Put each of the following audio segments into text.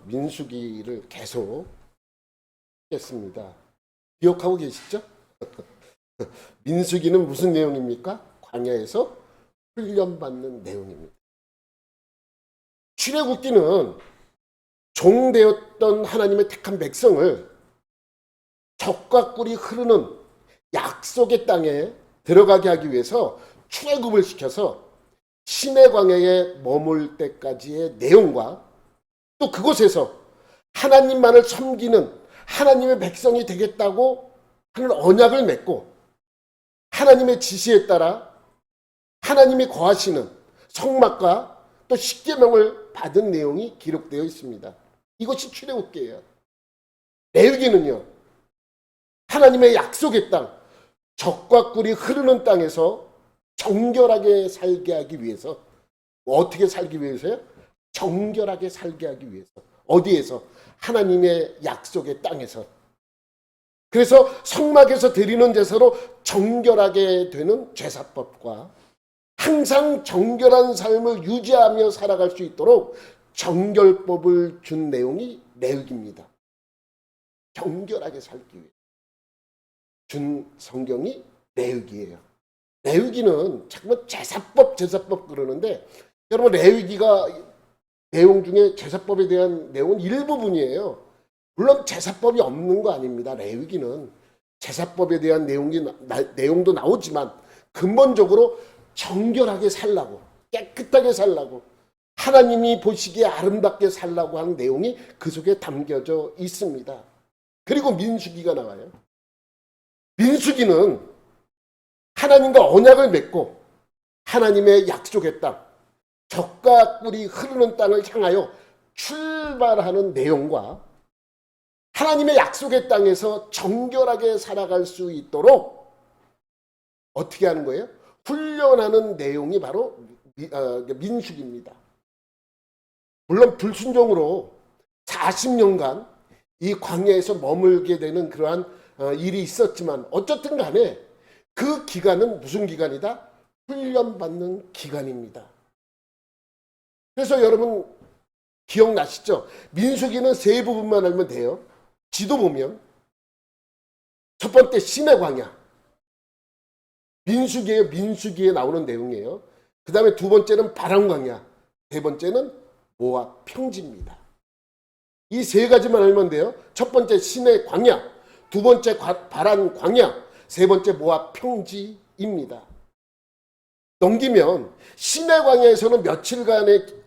민수기를 계속 했습니다. 기억하고 계시죠? 민수기는 무슨 내용입니까? 광야에서 훈련받는 내용입니다. 출애굽기는 종되었던 하나님의 택한 백성을 적과 꿀이 흐르는 약속의 땅에 들어가게 하기 위해서 출애굽을 시켜서 시내 광야에 머물 때까지의 내용과 또 그곳에서 하나님만을 섬기는 하나님의 백성이 되겠다고 하는 언약을 맺고 하나님의 지시에 따라 하나님이 거하시는 성막과 또 십계명을 받은 내용이 기록되어 있습니다. 이것이 출애굽기예요. 레위기는요, 하나님의 약속의 땅, 적과 꿀이 흐르는 땅에서 정결하게 살게 하기 위해서, 어떻게 살기 위해서요? 정결하게 살게 하기 위해서. 어디에서? 하나님의 약속의 땅에서. 그래서 성막에서 드리는 제사로 정결하게 되는 제사법과 항상 정결한 삶을 유지하며 살아갈 수 있도록 정결법을 준 내용이 레위기입니다. 정결하게 살기 위해 준 성경이 레위기예요. 레위기는 자꾸만 제사법 그러는데, 여러분, 레위기가 내용 중에 제사법에 대한 내용은 일부분이에요. 물론 제사법이 없는 거 아닙니다. 레위기는 제사법에 대한 내용도 나오지만 근본적으로 정결하게 살라고, 깨끗하게 살라고, 하나님이 보시기에 아름답게 살라고 하는 내용이 그 속에 담겨져 있습니다. 그리고 민수기가 나와요. 민수기는 하나님과 언약을 맺고 하나님의 약속의 땅, 적과 꿀이 흐르는 땅을 향하여 출발하는 내용과 하나님의 약속의 땅에서 정결하게 살아갈 수 있도록 어떻게 하는 거예요? 훈련하는 내용이 바로 민수기입니다. 물론 불순종으로 40년간 이 광야에서 머물게 되는 그러한 일이 있었지만 어쨌든 간에 그 기간은 무슨 기간이다? 훈련받는 기간입니다. 그래서 여러분 기억나시죠? 민수기는 세 부분만 알면 돼요. 지도 보면 첫 번째 시내 광야, 민수기에 나오는 내용이에요. 그 다음에 두 번째는 바람 광야, 세 번째는 모압 평지입니다. 이 세 가지만 알면 돼요. 첫 번째 시내 광야, 두 번째 바람 광야, 세 번째 모압 평지입니다. 넘기면 시내 광야에서는 며칠간의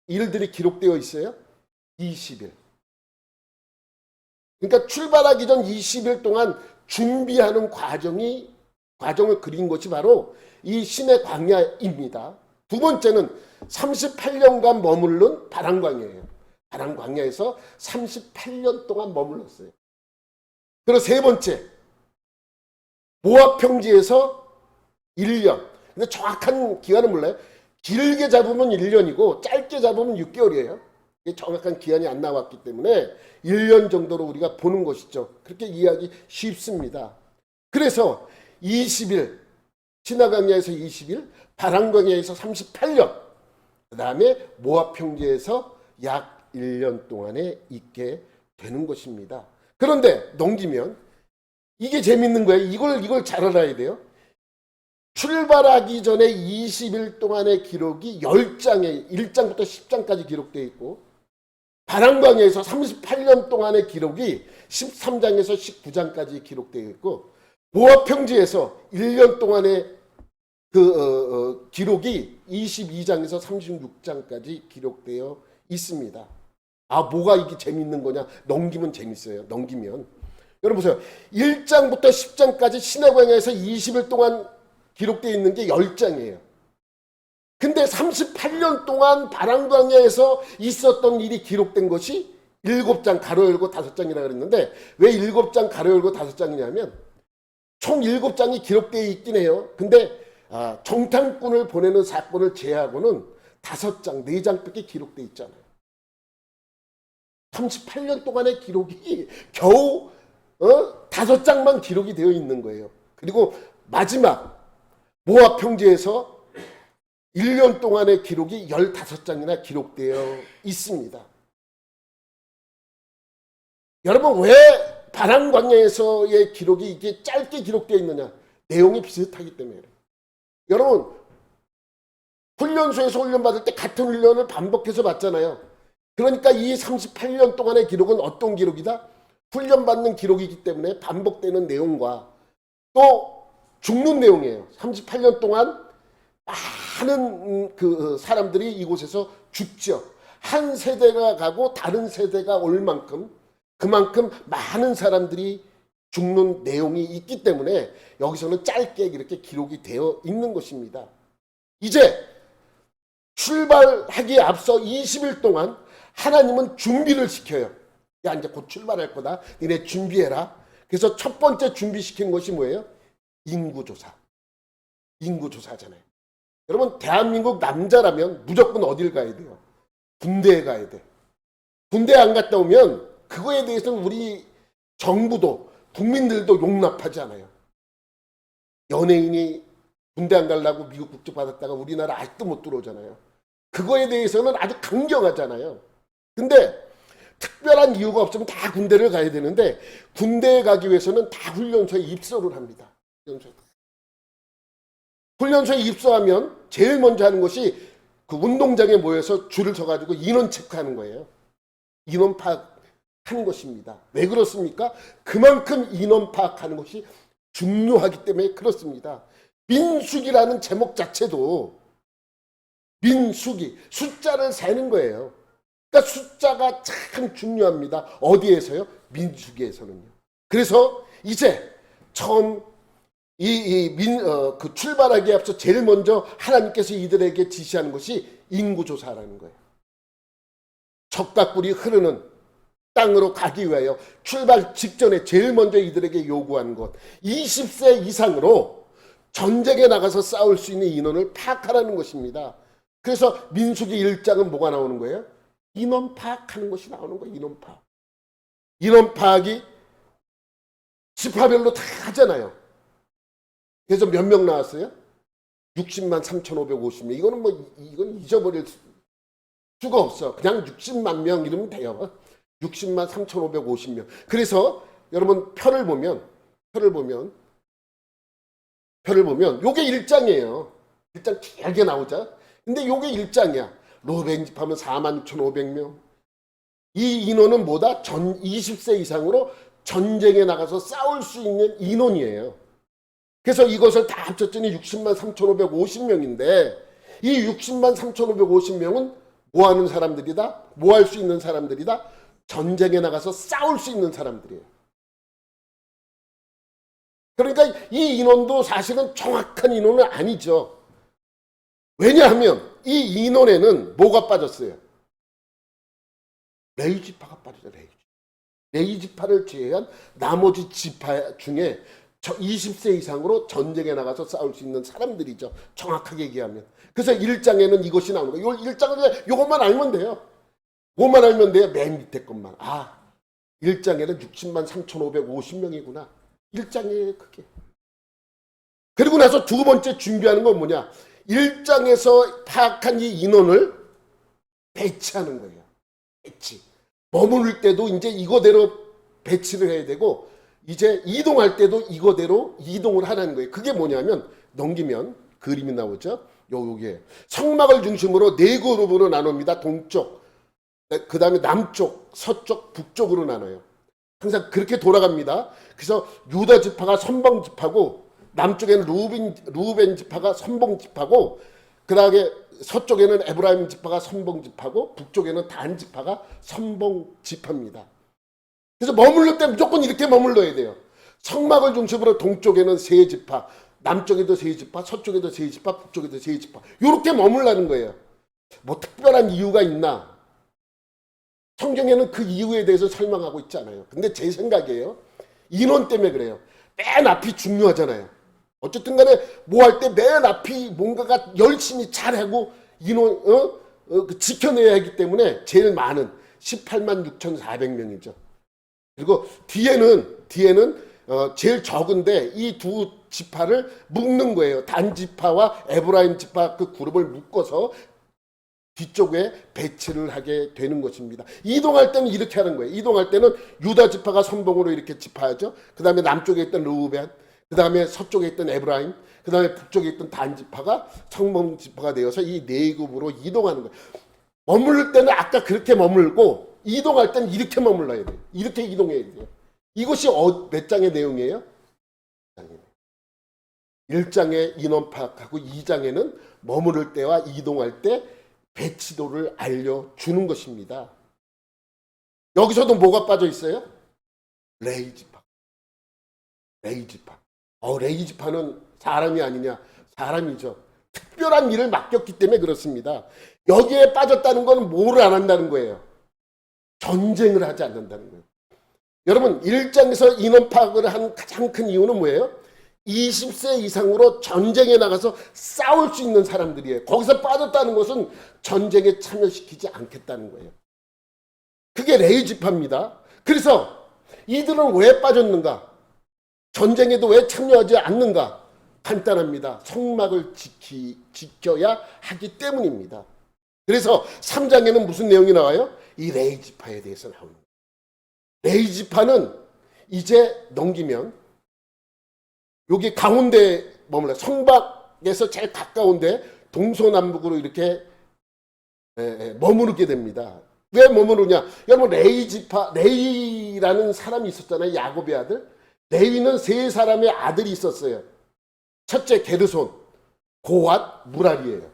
일들이 기록되어 있어요? 20일. 그러니까 출발하기 전 20일 동안 준비하는 과정을 그린 것이 바로 이 시내 광야입니다. 두 번째는 38년간 머무른 바람 광야예요. 바람 광야에서 38년 동안 머물렀어요. 그리고 세 번째, 모압 평지에서 1년. 근데 정확한 기간은 몰라요. 길게 잡으면 1년이고 짧게 잡으면 6개월이에요. 정확한 기한이 안 나왔기 때문에 1년 정도로 우리가 보는 것이죠. 그렇게 이해하기 쉽습니다. 그래서 20일, 시나강야에서 20일, 바람광야에서 38년, 그 다음에 모압 평지에서 약 1년 동안에 있게 되는 것입니다. 그런데 넘기면 이게 재밌는 거예요. 이걸 잘 알아야 돼요. 출발하기 전에 20일 동안의 기록이 10장에 1장부터 10장까지 기록되어 있고, 바람광야에서 38년 동안의 기록이 13장에서 19장까지 기록되어 있고, 모압 평지에서 1년 동안의 기록이 22장에서 36장까지 기록되어 있습니다. 아, 뭐가 이게 재밌는 거냐? 넘기면 재밌어요. 넘기면. 여러분 보세요. 1장부터 10장까지 시내광야에서 20일 동안 기록되어 있는 게 10장이에요. 근데 38년 동안 바람광야에서 있었던 일이 기록된 것이 7장 가로 열고 5장이라고 그랬는데, 왜 7장 가로 열고 5장이냐면 총 7장이 기록되어 있긴 해요. 근데 정탐꾼을 보내는 사건을 제외하고는 5장, 4장밖에 기록되어 있잖아요. 38년 동안의 기록이 겨우 5장만 기록이 되어 있는 거예요. 그리고 마지막 모압 평지에서 1년 동안의 기록이 15장이나 기록되어 있습니다. 여러분 왜 바람 광야에서의 기록이 이게 짧게 기록되어 있느냐? 내용이 비슷하기 때문에 그래요. 여러분 훈련소에서 훈련받을 때 같은 훈련을 반복해서 받잖아요. 그러니까 이 38년 동안의 기록은 어떤 기록이다? 훈련받는 기록이기 때문에 반복되는 내용과 또 죽는 내용이에요. 38년 동안 많은 그 사람들이 이곳에서 죽죠. 한 세대가 가고 다른 세대가 올 만큼 그만큼 많은 사람들이 죽는 내용이 있기 때문에 여기서는 짧게 이렇게 기록이 되어 있는 것입니다. 이제 출발하기에 앞서 20일 동안 하나님은 준비를 시켜요. 야, 이제 곧 출발할 거다. 니네 준비해라. 그래서 첫 번째 준비시킨 것이 뭐예요? 인구조사. 인구조사잖아요. 여러분 대한민국 남자라면 무조건 어딜 가야 돼요? 군대에 가야 돼. 군대 안 갔다 오면 그거에 대해서는 우리 정부도 국민들도 용납하지 않아요. 연예인이 군대 안 가려고 미국 국적 받았다가 우리나라 아직도 못 들어오잖아요. 그거에 대해서는 아주 강경하잖아요. 근데 특별한 이유가 없으면 다 군대를 가야 되는데 군대에 가기 위해서는 다 훈련소에 입소를 합니다. 훈련소에 입소하면 제일 먼저 하는 것이 그 운동장에 모여서 줄을 서가지고 인원 체크하는 거예요. 인원 파악하는 것입니다. 왜 그렇습니까? 그만큼 인원 파악하는 것이 중요하기 때문에 그렇습니다. 민수기라는 제목 자체도 민수기, 숫자를 세는 거예요. 그러니까 숫자가 참 중요합니다. 어디에서요? 민수기에서는요. 그래서 이제 처음 그 출발하기에 앞서 제일 먼저 하나님께서 이들에게 지시하는 것이 인구조사라는 거예요. 적각불이 흐르는 땅으로 가기 위하여 출발 직전에 제일 먼저 이들에게 요구하는 것, 20세 이상으로 전쟁에 나가서 싸울 수 있는 인원을 파악하라는 것입니다. 그래서 민수기 1장은 뭐가 나오는 거예요? 인원 파악하는 것이 나오는 거예요. 인원 파악. 인원 파악이 지파별로 다 하잖아요. 그래서 몇 명 나왔어요? 60만 3,550명. 이거는 이건 잊어버릴 수가 없어. 그냥 60만 명 이러면 돼요. 60만 3,550명. 그래서 여러분 표를 보면 요게 1장이에요. 1장 길게 나오자. 근데 요게 1장이야. 로벤 집하면 46,500명. 이 인원은 뭐다? 20세 이상으로 전쟁에 나가서 싸울 수 있는 인원이에요. 그래서 이것을 다 합쳤더니 60만 3,550명인데 이 60만 3,550명은 뭐 하는 사람들이다? 뭐 할 수 있는 사람들이다? 전쟁에 나가서 싸울 수 있는 사람들이에요. 그러니까 이 인원도 사실은 정확한 인원은 아니죠. 왜냐하면 이 인원에는 뭐가 빠졌어요? 레위 지파가 빠졌어요. 레위 지파를 제외한 나머지 지파 중에 20세 이상으로 전쟁에 나가서 싸울 수 있는 사람들이죠. 정확하게 얘기하면. 그래서 1장에는 이것이 나오는 거예요. 1장은 이것만 알면 돼요. 뭐만 알면 돼요. 맨 밑에 것만. 1장에는 60만 3,550명이구나. 1장에 그게. 그리고 나서 두 번째 준비하는 건 뭐냐? 1장에서 파악한 이 인원을 배치하는 거예요. 배치. 머무를 때도 이제 이거대로 배치를 해야 되고 이제 이동할 때도 이거대로 이동을 하라는 거예요. 그게 뭐냐면 넘기면 그림이 나오죠. 요게 성막을 중심으로 네 그룹으로 나눕니다. 동쪽, 그 다음에 남쪽, 서쪽, 북쪽으로 나눠요. 항상 그렇게 돌아갑니다. 그래서 유다 지파가 선봉 지파고 남쪽에는 루벤 지파가 선봉 지파고 그 다음에 서쪽에는 에브라임 지파가 선봉 지파고 북쪽에는 단 지파가 선봉 지파입니다. 그래서 머물러 때 무조건 이렇게 머물러야 돼요. 성막을 중심으로 동쪽에는 세 지파, 남쪽에도 세 지파, 서쪽에도 세 지파, 북쪽에도 세 지파. 이렇게 머물라는 거예요. 뭐 특별한 이유가 있나? 성경에는 그 이유에 대해서 설명하고 있지 않아요. 근데 제 생각이에요. 인원 때문에 그래요. 맨 앞이 중요하잖아요. 어쨌든 간에 뭐 할 때 맨 앞이 뭔가가 열심히 잘하고 인원 지켜내야 하기 때문에 제일 많은 18만 6,400명이죠. 그리고 뒤에는 제일 적은데 이 두 지파를 묶는 거예요. 단 지파와 에브라임 지파 그 그룹을 묶어서 뒤쪽에 배치를 하게 되는 것입니다. 이동할 때는 이렇게 하는 거예요. 이동할 때는 유다 지파가 선봉으로 이렇게 지파하죠. 그 다음에 남쪽에 있던 르우벤, 그 다음에 서쪽에 있던 에브라임, 그 다음에 북쪽에 있던 단 지파가 성봉 지파가 되어서 이 네 급으로 이동하는 거예요. 머무를 때는 아까 그렇게 머물고 이동할 때는 이렇게 머물러야 돼요. 이렇게 이동해야 돼요. 이것이 몇 장의 내용이에요? 1장의 인원 파악하고 2장에는 머무를 때와 이동할 때 배치도를 알려주는 것입니다. 여기서도 뭐가 빠져 있어요? 레이지파. 레이지파. 레이지파는 사람이 아니냐? 사람이죠. 특별한 일을 맡겼기 때문에 그렇습니다. 여기에 빠졌다는 건 뭐를 안 한다는 거예요? 전쟁을 하지 않는다는 거예요. 여러분 1장에서 인원 파악을 한 가장 큰 이유는 뭐예요? 20세 이상으로 전쟁에 나가서 싸울 수 있는 사람들이에요. 거기서 빠졌다는 것은 전쟁에 참여시키지 않겠다는 거예요. 그게 레이지파입니다. 그래서 이들은 왜 빠졌는가? 전쟁에도 왜 참여하지 않는가? 간단합니다. 성막을 지켜야 하기 때문입니다. 그래서 3장에는 무슨 내용이 나와요? 이 레이지파에 대해서 나옵니다. 레이지파는 이제 넘기면 여기 가운데 머물러 성막에서 제일 가까운데 동서남북으로 이렇게 머무르게 됩니다. 왜 머무르냐? 여러분 레이라는 사람이 있었잖아요. 야곱의 아들. 레위는 세 사람의 아들이 있었어요. 첫째 게르손, 고앗, 무랄이에요.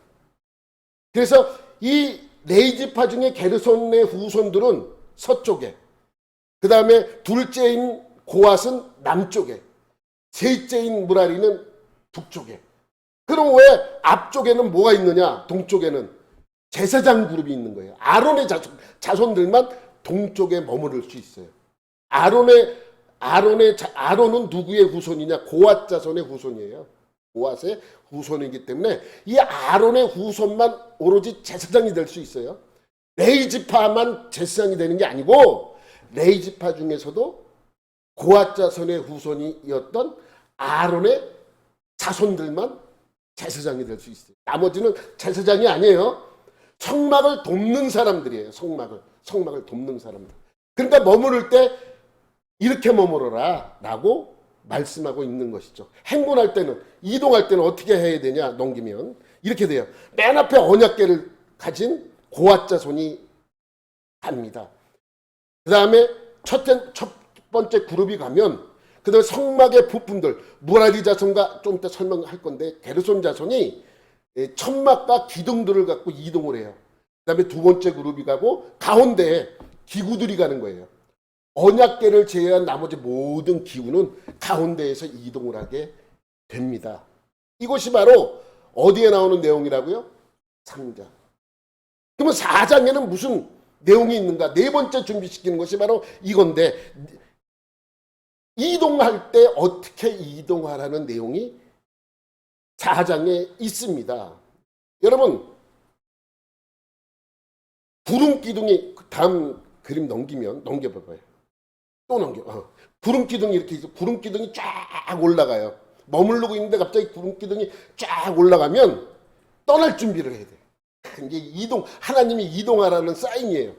그래서 이 레이지파 중에 게르손의 후손들은 서쪽에, 그 다음에 둘째인 고앗은 남쪽에, 셋째인 무라리는 북쪽에. 그럼 왜 앞쪽에는 뭐가 있느냐? 동쪽에는 제사장 그룹이 있는 거예요. 아론의 자손들만 동쪽에 머무를 수 있어요. 아론은 누구의 후손이냐? 고앗 자손의 후손이에요. 고앗의 후손이기 때문에 이 아론의 후손만 오로지 제사장이 될 수 있어요. 레이지파만 제사장이 되는 게 아니고 레이지파 중에서도 고앗 자손의 후손이었던 아론의 자손들만 제사장이 될 수 있어요. 나머지는 제사장이 아니에요. 성막을 돕는 사람들이에요. 성막을 돕는 사람들. 그러니까 머무를 때 이렇게 머무러라 라고 말씀하고 있는 것이죠. 행군할 때는, 이동할 때는 어떻게 해야 되냐? 넘기면 이렇게 돼요. 맨 앞에 언약궤를 가진 고앗 자손이 갑니다. 그 다음에 첫 번째 그룹이 가면 그 다음에 성막의 부품들, 무라리 자손과 좀 이따 설명할 건데 게르손 자손이 천막과 기둥들을 갖고 이동을 해요. 그 다음에 두 번째 그룹이 가고 가운데에 기구들이 가는 거예요. 언약궤를 제외한 나머지 모든 기구는 가운데에서 이동을 하게 됩니다. 이것이 바로 어디에 나오는 내용이라고요? 3장. 그러면 4장에는 무슨 내용이 있는가? 네 번째 준비시키는 것이 바로 이건데, 이동할 때 어떻게 이동하라는 내용이 4장에 있습니다. 여러분, 구름기둥이, 다음 그림 넘겨봐봐요. 또 넘겨. 구름기둥이 이렇게 있어. 구름기둥이 쫙 올라가요. 머무르고 있는데 갑자기 구름기둥이 쫙 올라가면 떠날 준비를 해야 돼. 이게 하나님이 이동하라는 사인이에요.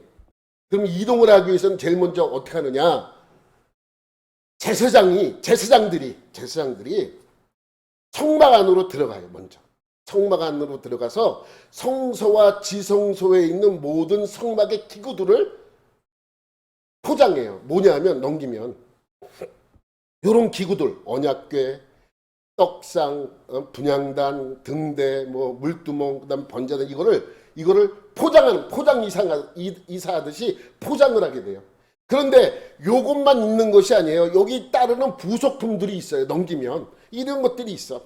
그럼 이동을 하기 위해서는 제일 먼저 어떻게 하느냐? 제사장들이 성막 안으로 들어가요. 먼저 성막 안으로 들어가서 성소와 지성소에 있는 모든 성막의 기구들을 포장해요. 뭐냐면 넘기면 이런 기구들, 언약궤, 떡상, 분향단, 등대, 물두멍, 그다음 번제단, 이거를 포장 이사하듯이 포장을 하게 돼요. 그런데 요것만 있는 것이 아니에요. 여기 따르는 부속품들이 있어요. 넘기면 이런 것들이 있어.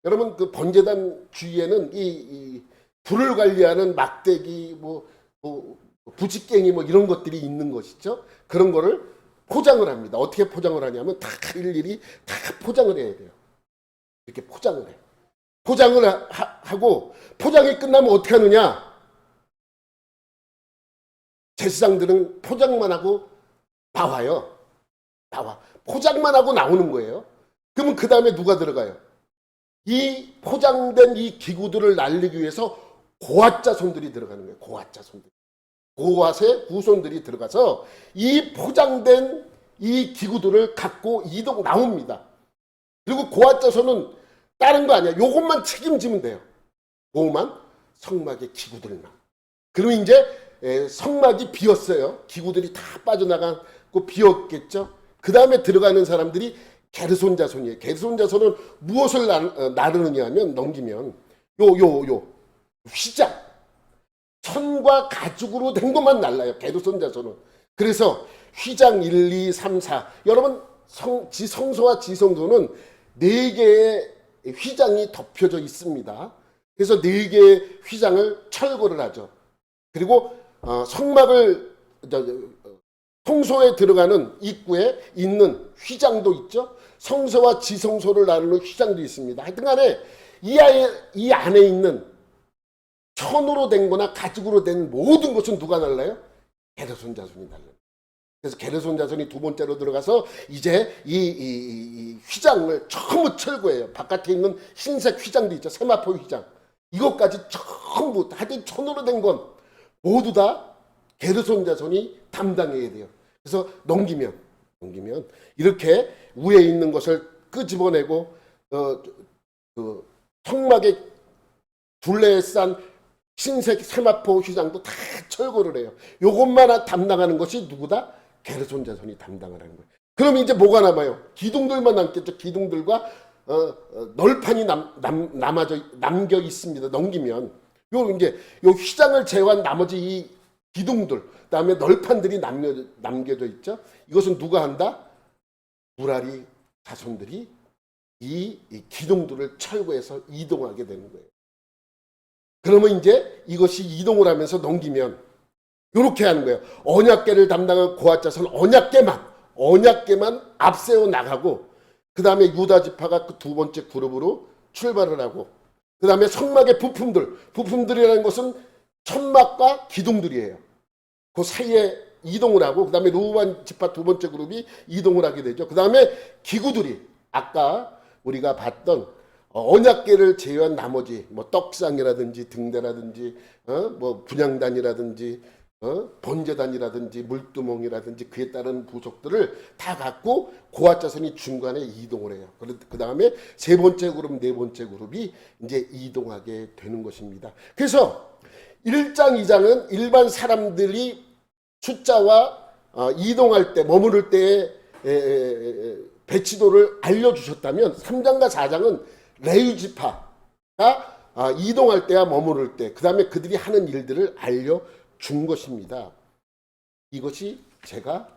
여러분 그 번제단 주위에는 이 불을 관리하는 막대기, 부직갱이 이런 것들이 있는 것이죠. 그런 거를 포장을 합니다. 어떻게 포장을 하냐면 다 일일이 다 포장을 해야 돼요. 이렇게 포장을 해. 포장을 하고 포장이 끝나면 어떻게 하느냐? 제사장들은 포장만 하고 나와요. 포장만 하고 나오는 거예요. 그러면 그 다음에 누가 들어가요? 이 포장된 이 기구들을 날리기 위해서 고앗 자손들이 들어가는 거예요. 고앗 자손들. 고앗의 후손들이 들어가서 이 포장된 이 기구들을 갖고 이동 나옵니다. 그리고 고앗 자손은 다른 거 아니야. 요것만 책임지면 돼요. 뭐만? 성막의 기구들만. 그러면 이제 성막이 비었어요. 기구들이 다 빠져나가고 비었겠죠. 그 다음에 들어가는 사람들이 게르손 자손이에요. 게르손 자손은 무엇을 나르느냐 하면 넘기면 요 휘장, 천과 가죽으로 된 것만 날라요. 게르손 자손은. 그래서 휘장 1, 2, 3, 4 여러분 성소와 지성소는 4개의 휘장이 덮여져 있습니다. 그래서 4개의 휘장을 철거를 하죠. 그리고 성막을 성소에 들어가는 입구에 있는 휘장도 있죠. 성소와 지성소를 나누는 휘장도 있습니다. 하여튼간에 이 안에 있는 천으로 된 거나 가죽으로 된 모든 것은 누가 날라요? 게르손 자손이 날라요. 그래서 게르손 자손이 두 번째로 들어가서 이제 이 휘장을 전부 철거해요. 바깥에 있는 흰색 휘장도 있죠. 세마포 휘장. 이것까지 전부 하여튼 천으로 된 건 모두 다 게르손 자손이 담당해야 돼요. 그래서 넘기면 이렇게 위에 있는 것을 끄집어내고 그 성막의 둘레에 싼 흰색 세마포 휘장도 다 철거를 해요. 요것만 담당하는 것이 누구다? 게르손 자손이 담당을 하는 거예요. 그럼 이제 뭐가 남아요? 기둥들만 남겠죠. 기둥들과 널판이 남겨 있습니다. 넘기면 요 휘장을 제외한 나머지 이 기둥들, 그다음에 널판들이 남겨져 있죠. 이것은 누가 한다? 무라리 자손들이 이 기둥들을 철거해서 이동하게 되는 거예요. 그러면 이제 이것이 이동을 하면서 넘기면 이렇게 하는 거예요. 언약궤를 담당한 고앗 자손 언약궤만 앞세워 나가고 그 다음에 유다 지파가 그 두 번째 그룹으로 출발을 하고 그 다음에 성막의 부품들이라는 것은 천막과 기둥들이에요. 그 사이에 이동을 하고 그 다음에 루반 지파 두 번째 그룹이 이동을 하게 되죠. 그 다음에 기구들이 아까 우리가 봤던 언약궤를 제외한 나머지 뭐 떡상이라든지 등대라든지 뭐 분향단이라든지 번제단이라든지 물두멍이라든지 그에 따른 부속들을 다 갖고 고앗 자손이 중간에 이동을 해요. 그 다음에 세 번째 그룹, 네 번째 그룹이 이제 이동하게 되는 것입니다. 그래서 1장, 2장은 일반 사람들이 숫자와 이동할 때, 머무를 때의 배치도를 알려주셨다면 3장과 4장은 레위 지파가 이동할 때와 머무를 때, 그 다음에 그들이 하는 일들을 알려준 것입니다. 이것이 제가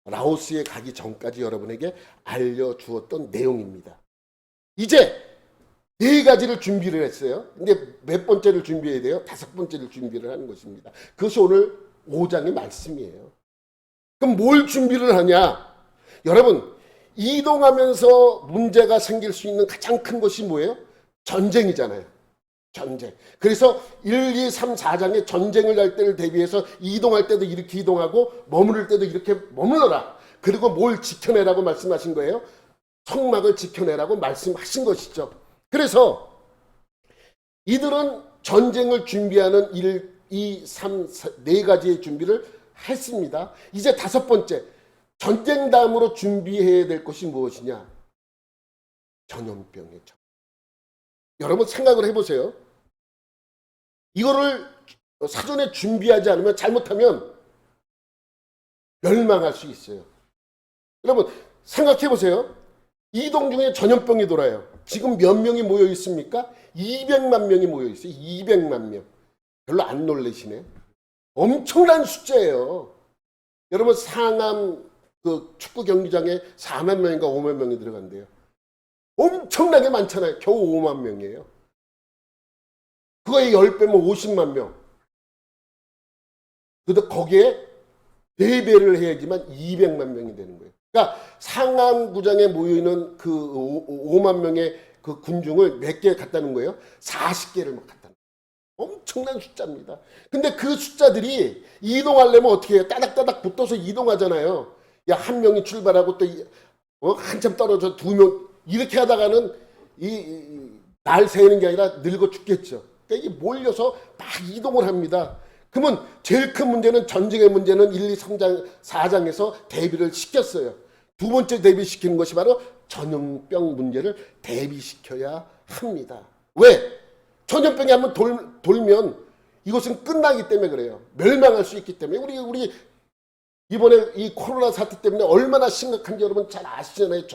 라오스에 가기 전까지 여러분에게 알려주었던 내용입니다. 이제 4가지를 준비를 했어요. 근데 몇 번째를 준비해야 돼요? 5번째를 준비를 하는 것입니다. 그것이 오늘 5장의 말씀이에요. 그럼 뭘 준비를 하냐? 여러분, 이동하면서 문제가 생길 수 있는 가장 큰 것이 뭐예요? 전쟁이잖아요. 전쟁. 그래서 1, 2, 3, 4장에 전쟁을 할 때를 대비해서 이동할 때도 이렇게 이동하고 머무를 때도 이렇게 머물러라. 그리고 뭘 지켜내라고 말씀하신 거예요? 성막을 지켜내라고 말씀하신 것이죠. 그래서 이들은 전쟁을 준비하는 1, 2, 3, 4가지의 준비를 했습니다. 이제 5번째, 전쟁 다음으로 준비해야 될 것이 무엇이냐? 전염병의 전. 여러분 생각을 해보세요. 이거를 사전에 준비하지 않으면 잘못하면 멸망할 수 있어요. 여러분 생각해보세요. 이동 중에 전염병이 돌아요. 지금 몇 명이 모여 있습니까? 200만 명이 모여 있어요. 200만 명. 별로 안 놀라시네. 엄청난 숫자예요. 여러분 상암 그 축구 경기장에 4만 명인가 5만 명이 들어간대요. 엄청나게 많잖아요. 겨우 5만 명이에요. 그거에 10배면 50만 명. 그래도 거기에 4배를 해야지만 200만 명이 되는 거예요. 그러니까 상암구장에 모여있는 그 5만 명의 그 군중을 몇 개 갖다는 거예요? 40개를 막 갖다는 거예요. 엄청난 숫자입니다. 근데 그 숫자들이 이동하려면 어떻게 해요? 따닥따닥 붙어서 이동하잖아요. 야, 한 명이 출발하고 또 한참 떨어져 2명 이렇게 하다가는 날 새는 게 아니라 늙어 죽겠죠. 그러니까 이게 몰려서 막 이동을 합니다. 그러면 제일 큰 문제는 전쟁의 문제는 1, 2, 3장, 4장에서 대비를 시켰어요. 두 번째 대비시키는 것이 바로 전염병 문제를 대비시켜야 합니다. 왜? 전염병이 한번 돌면 이것은 끝나기 때문에 그래요. 멸망할 수 있기 때문에. 우리 이번에 이 코로나 사태 때문에 얼마나 심각한지 여러분 잘 아시잖아요.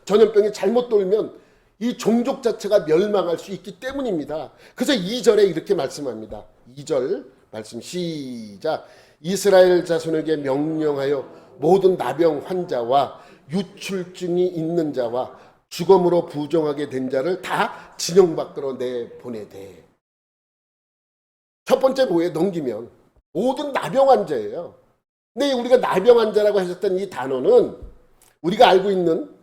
전염병이 잘못 돌면 이 종족 자체가 멸망할 수 있기 때문입니다. 그래서 2절에 이렇게 말씀합니다. 2절 말씀 시작. 이스라엘 자손에게 명령하여 모든 나병 환자와 유출증이 있는 자와 죽음으로 부정하게 된 자를 다 진영 밖으로 내보내되. 첫 번째 뭐에 넘기면 모든 나병 환자예요. 근데 우리가 나병 환자라고 하셨던 이 단어는 우리가 알고 있는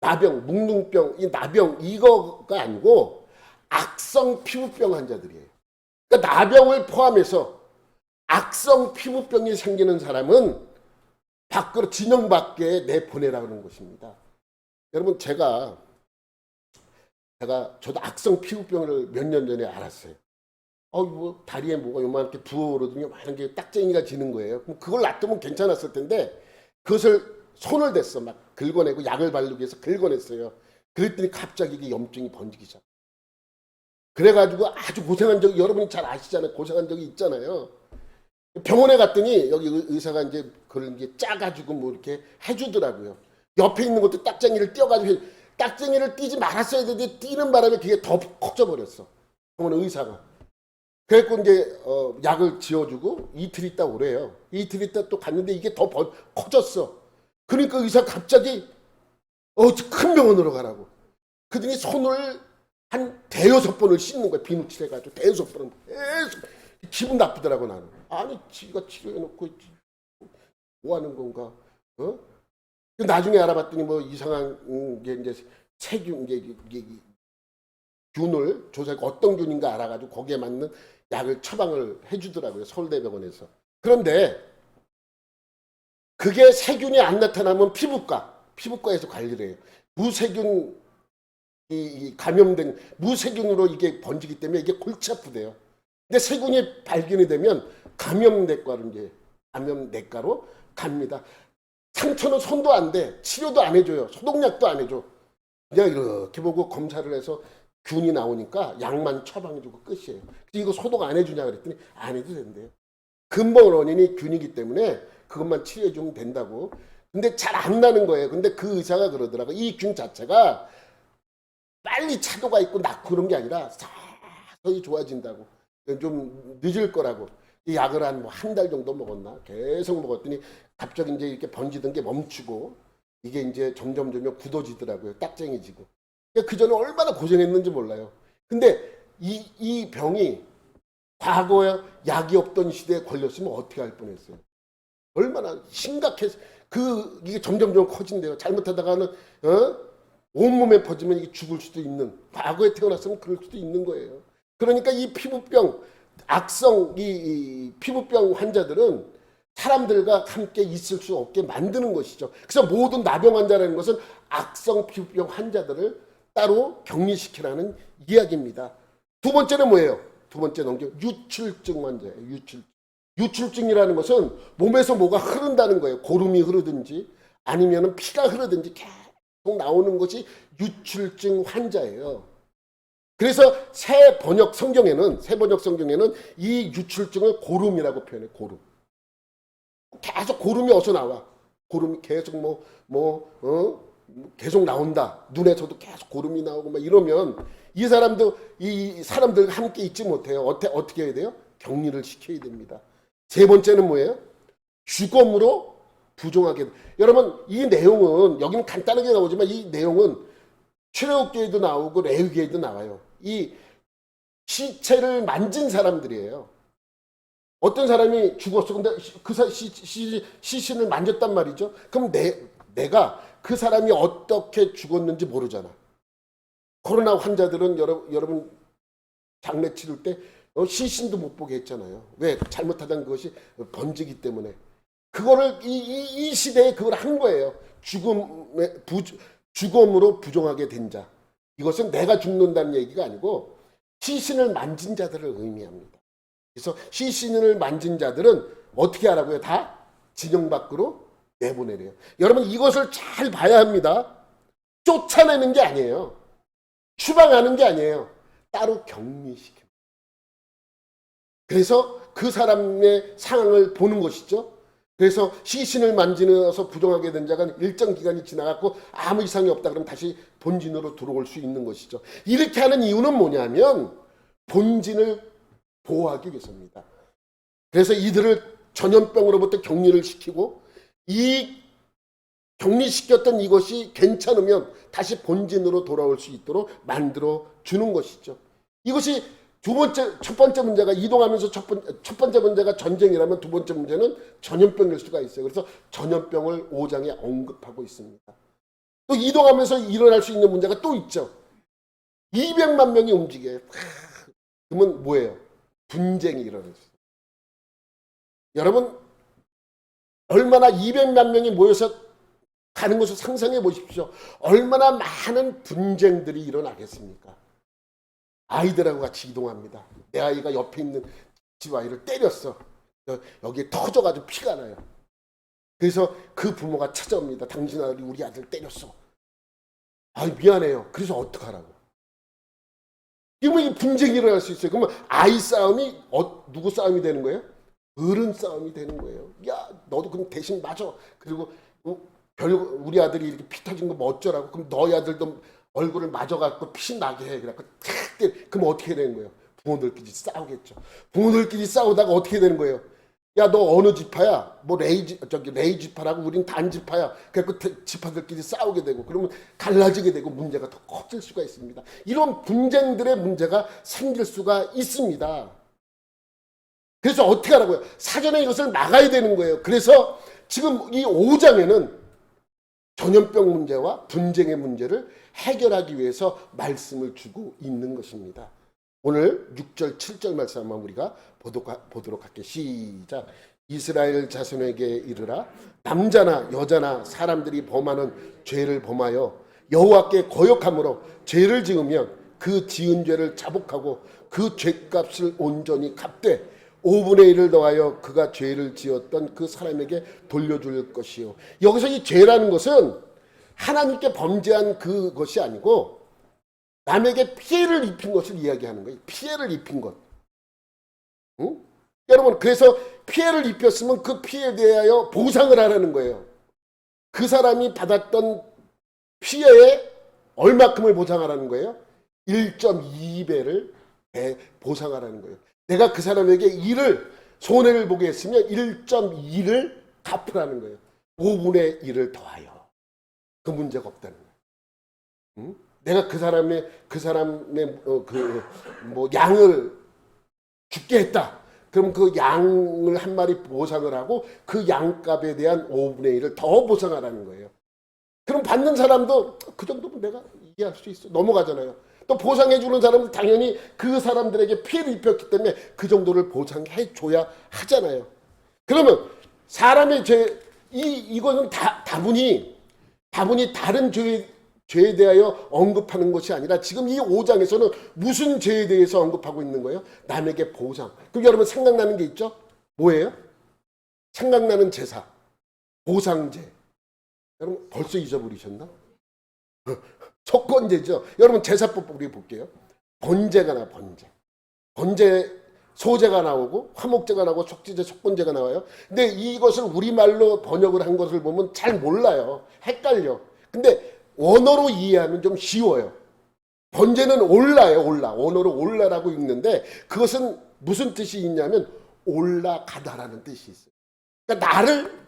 나병, 묵능병, 이 나병 이거가 아니고 악성 피부병 환자들이에요. 그러니까 나병을 포함해서 악성 피부병이 생기는 사람은 밖으로 진영 밖에 내보내라는 것입니다. 여러분 저도 악성 피부병을 몇 년 전에 알았어요. 뭐 다리에 뭐가 요만하게 부어오르더니 많은 게 딱쟁이가 지는 거예요. 그럼 그걸 놔두면 괜찮았을 텐데 그것을 손을 댔어. 막 긁어내고 약을 바르기 위해서 긁어냈어요. 그랬더니 갑자기 이게 염증이 번지기 시작. 그래가지고 아주 고생한 적이 여러분이 잘 아시잖아요. 고생한 적이 있잖아요. 병원에 갔더니 여기 의사가 이제 그런 게 짜가지고 뭐 이렇게 해주더라고요. 옆에 있는 것도 딱쟁이를 띄어가지고 딱쟁이를 띄지 말았어야 되는데 띄는 바람에 그게 더 커져버렸어. 병원 의사가. 그래갖고 이제 약을 지어주고 이틀 있다 오래요. 이틀 있다 또 갔는데 이게 더 커졌어. 그러니까 의사 갑자기 큰 병원으로 가라고. 그러더니 손을 한 대여섯 번을 씻는 거야. 비누칠해가지고 대여섯 번을 계속. 기분 나쁘더라고 나는. 아니 지가 치료해놓고 뭐 하는 건가? 나중에 알아봤더니 뭐 이상한 게 이제 세균 이게 균을 조사하고 어떤 균인가 알아가지고 거기에 맞는 약을 처방을 해주더라고요. 서울대병원에서. 그런데 그게 세균이 안 나타나면 피부과에서 관리를 해요. 무세균 감염된 무세균으로 이게 번지기 때문에 이게 골치 아프대요. 근데 세균이 발견이 되면 감염내과로 갑니다. 상처는 손도 안 돼. 치료도 안 해줘요. 소독약도 안 해줘. 그냥 이렇게 보고 검사를 해서 균이 나오니까 약만 처방해주고 끝이에요. 이거 소독 안 해주냐 그랬더니 안 해도 된대요. 근본 원인이 균이기 때문에 그것만 치료해주면 된다고. 근데 잘 안 나는 거예요. 근데 그 의사가 그러더라고. 이 균 자체가 빨리 차도가 있고 낫고 그런 게 아니라 서서히 좋아진다고. 좀 늦을 거라고. 이 약을 한 달 정도 먹었나? 계속 먹었더니 갑자기 이제 이렇게 번지던 게 멈추고 이게 이제 점점 굳어지더라고요. 딱쟁이지고. 그 전에 얼마나 고생했는지 몰라요. 근데 이 병이 과거에 약이 없던 시대에 걸렸으면 어떻게 할 뻔했어요. 얼마나 심각해서 이게 점점 커진대요. 잘못하다가는 온몸에 퍼지면 이게 죽을 수도 있는, 과거에 태어났으면 그럴 수도 있는 거예요. 그러니까 이 피부병, 악성 이 피부병 환자들은 사람들과 함께 있을 수 없게 만드는 것이죠. 그래서 모든 나병 환자라는 것은 악성 피부병 환자들을 따로 격리시키라는 이야기입니다. 두 번째는 뭐예요? 두 번째 유출증 환자예요. 유출증이라는 것은 몸에서 뭐가 흐른다는 거예요. 고름이 흐르든지 아니면 피가 흐르든지 계속 나오는 것이 유출증 환자예요. 그래서 새 번역 성경에는 이 유출증을 고름이라고 표현해. 고름. 계속 고름이 어디서 나와. 고름이 계속 계속 나온다. 눈에서도 계속 고름이 나오고 막 이러면 이 사람들과 함께 있지 못해요. 어떻게 해야 돼요? 격리를 시켜야 됩니다. 세 번째는 뭐예요? 죽음으로 부정하게. 여러분 이 내용은 여기는 간단하게 나오지만 이 내용은 출애굽기에도 나오고 레위기에도 나와요. 이 시체를 만진 사람들이에요. 어떤 사람이 죽었어. 근데 그 시신을 만졌단 말이죠. 그럼 내가 그 사람이 어떻게 죽었는지 모르잖아. 코로나 환자들은 여러분 장례 치를 때 시신도 못 보게 했잖아요. 왜? 잘못하던 그것이 번지기 때문에. 그거를 이 시대에 그걸 한 거예요. 죽음으로 부정하게 된 자. 이것은 내가 죽는다는 얘기가 아니고 시신을 만진 자들을 의미합니다. 그래서 시신을 만진 자들은 어떻게 하라고요? 다 진영 밖으로 내보내래요. 여러분 이것을 잘 봐야 합니다. 쫓아내는 게 아니에요. 추방하는 게 아니에요. 따로 격리시킵니다. 그래서 그 사람의 상황을 보는 것이죠. 그래서 시신을 만지면서 부정하게 된 자가 일정 기간이 지나갔고 아무 이상이 없다 그러면 다시 본진으로 들어올 수 있는 것이죠. 이렇게 하는 이유는 뭐냐면 본진을 보호하기 위해서입니다. 그래서 이들을 전염병으로부터 격리를 시키고 이 격리시켰던 이것이 괜찮으면 다시 본진으로 돌아올 수 있도록 만들어 주는 것이죠. 이것이 첫 번째 문제가 이동하면서 첫 번째 문제가 전쟁이라면 두 번째 문제는 전염병일 수가 있어요. 그래서 전염병을 5장에 언급하고 있습니다. 또 이동하면서 일어날 수 있는 문제가 또 있죠. 200만 명이 움직여요. 그러면 뭐예요? 분쟁이 일어날 수 있어요. 여러분 얼마나 200만 명이 모여서 가는 것을 상상해 보십시오. 얼마나 많은 분쟁들이 일어나겠습니까? 아이들하고 같이 이동합니다. 내 아이가 옆에 있는 집 아이를 때렸어. 여기에 터져가지고 피가 나요. 그래서 그 부모가 찾아옵니다. 당신 아들이 우리 아들 때렸어. 아 미안해요. 그래서 어떡하라고. 이러면 분쟁이 일어날 수 있어요. 그러면 아이 싸움이 누구 싸움이 되는 거예요? 어른 싸움이 되는 거예요. 야 너도 그럼 대신 맞아. 그리고 우리 아들이 이렇게 피 터진 거 뭐 어쩌라고. 그럼 너희 아들도 얼굴을 맞아갖고 피 나게 해. 그래갖고 탁 때려. 그럼 어떻게 되는 거예요? 부모들끼리 싸우겠죠. 부모들끼리 싸우다가 어떻게 되는 거예요? 야 너 어느 지파야? 뭐 레이 지파라고 우린 단 지파야. 그래갖고 지파들끼리 싸우게 되고 그러면 갈라지게 되고 문제가 더 커질 수가 있습니다. 이런 분쟁들의 문제가 생길 수가 있습니다. 그래서 어떻게 하라고요? 사전에 이것을 막아야 되는 거예요. 그래서 지금 이 5장에는 전염병 문제와 분쟁의 문제를 해결하기 위해서 말씀을 주고 있는 것입니다. 오늘 6절 7절 말씀 한번 우리가 보도록 할게요. 시작. 이스라엘 자손에게 이르라. 남자나 여자나 사람들이 범하는 죄를 범하여 여호와께 거역함으로 죄를 지으면 그 지은 죄를 자복하고 그 죄값을 온전히 갚되 5분의 1을 더하여 그가 죄를 지었던 그 사람에게 돌려줄 것이요. 여기서 이 죄라는 것은 하나님께 범죄한 그것이 아니고 남에게 피해를 입힌 것을 이야기하는 거예요. 피해를 입힌 것. 응? 여러분 그래서 피해를 입혔으면 그 피해에 대하여 보상을 하라는 거예요. 그 사람이 받았던 피해에 얼마큼을 보상하라는 거예요? 1.2배를 보상하라는 거예요. 내가 그 사람에게 손해를 보게 했으면 1.2를 갚으라는 거예요. 5분의 1을 더하여. 그 문제가 없다는 거예요. 응? 내가 그 사람의 양을 죽게 했다. 그럼 그 양을 한 마리 보상을 하고 그 양값에 대한 5분의 1을 더 보상하라는 거예요. 그럼 받는 사람도 그 정도면 내가 이해할 수 있어. 넘어가잖아요. 또 보상해 주는 사람은 당연히 그 사람들에게 피해를 입혔기 때문에 그 정도를 보상해 줘야 하잖아요. 그러면 사람의 죄, 이거는 다분히 다른 죄에 대하여 언급하는 것이 아니라 지금 이 5장에서는 무슨 죄에 대해서 언급하고 있는 거예요? 남에게 보상. 그럼 여러분 생각나는 게 있죠? 뭐예요? 생각나는 제사, 보상제. 여러분 벌써 잊어버리셨나? 속건제죠. 여러분 제사법 우리 볼게요. 번제가 나와. 번제 소제가 나오고 화목제가 나오고 속죄제, 속건제가 나와요. 근데 이것을 우리말로 번역을 한 것을 보면 잘 몰라요. 헷갈려. 근데 원어로 이해하면 좀 쉬워요. 번제는 올라예요. 원어로 올라라고 읽는데 그것은 무슨 뜻이 있냐면 올라가다라는 뜻이 있어요. 그러니까 나를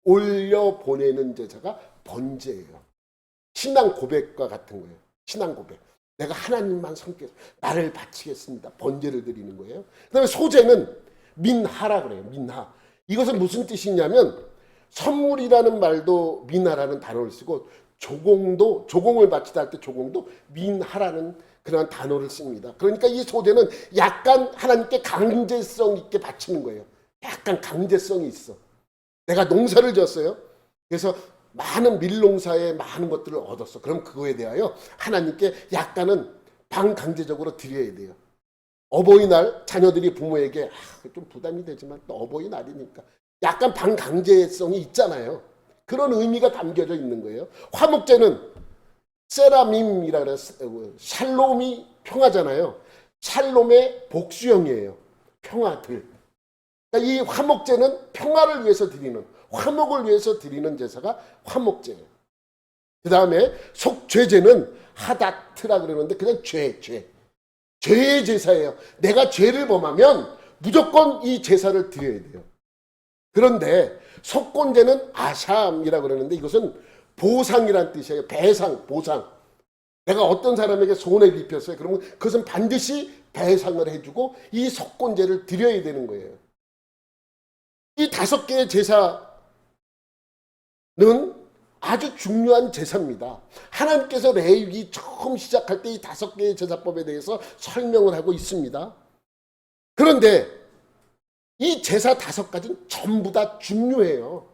올려 보내는 제사가 번제예요. 신앙 고백과 같은 거예요. 신앙 고백. 내가 하나님만 섬겨 나를 바치겠습니다. 번제를 드리는 거예요. 그다음에 소제는 민하라 그래요. 민하. 이것은 무슨 뜻이냐면 선물이라는 말도 민하라는 단어를 쓰고 조공을 바치다 할 때 조공도 민하라는 그런 단어를 씁니다. 그러니까 이 소제는 약간 하나님께 강제성 있게 바치는 거예요. 약간 강제성이 있어. 내가 농사를 지었어요. 그래서 많은 밀농사에 많은 것들을 얻었어. 그럼 그거에 대하여 하나님께 약간은 반강제적으로 드려야 돼요. 어버이날 자녀들이 부모에게 좀 부담이 되지만 또 어버이날이니까 약간 반강제성이 있잖아요. 그런 의미가 담겨져 있는 거예요. 화목제는 세라밈이라 그래서 샬롬이 평화잖아요. 샬롬의 복수형이에요. 평화들. 그러니까 이 화목제는 평화를 위해서 드리는, 화목을 위해서 드리는 제사가 화목제예요. 그 다음에 속죄제는 하다트라 그러는데 그냥 죄의 제사예요. 내가 죄를 범하면 무조건 이 제사를 드려야 돼요. 그런데 속건제는 아샴이라 그러는데 이것은 보상이란 뜻이에요. 배상, 보상. 내가 어떤 사람에게 손해를 입혔어요. 그러면 그것은 반드시 배상을 해주고 이 속건제를 드려야 되는 거예요. 이 5개의 제사는 아주 중요한 제사입니다. 하나님께서 레위기 처음 시작할 때 이 5개의 제사법에 대해서 설명을 하고 있습니다. 그런데 이 제사 5가지는 전부 다 중요해요.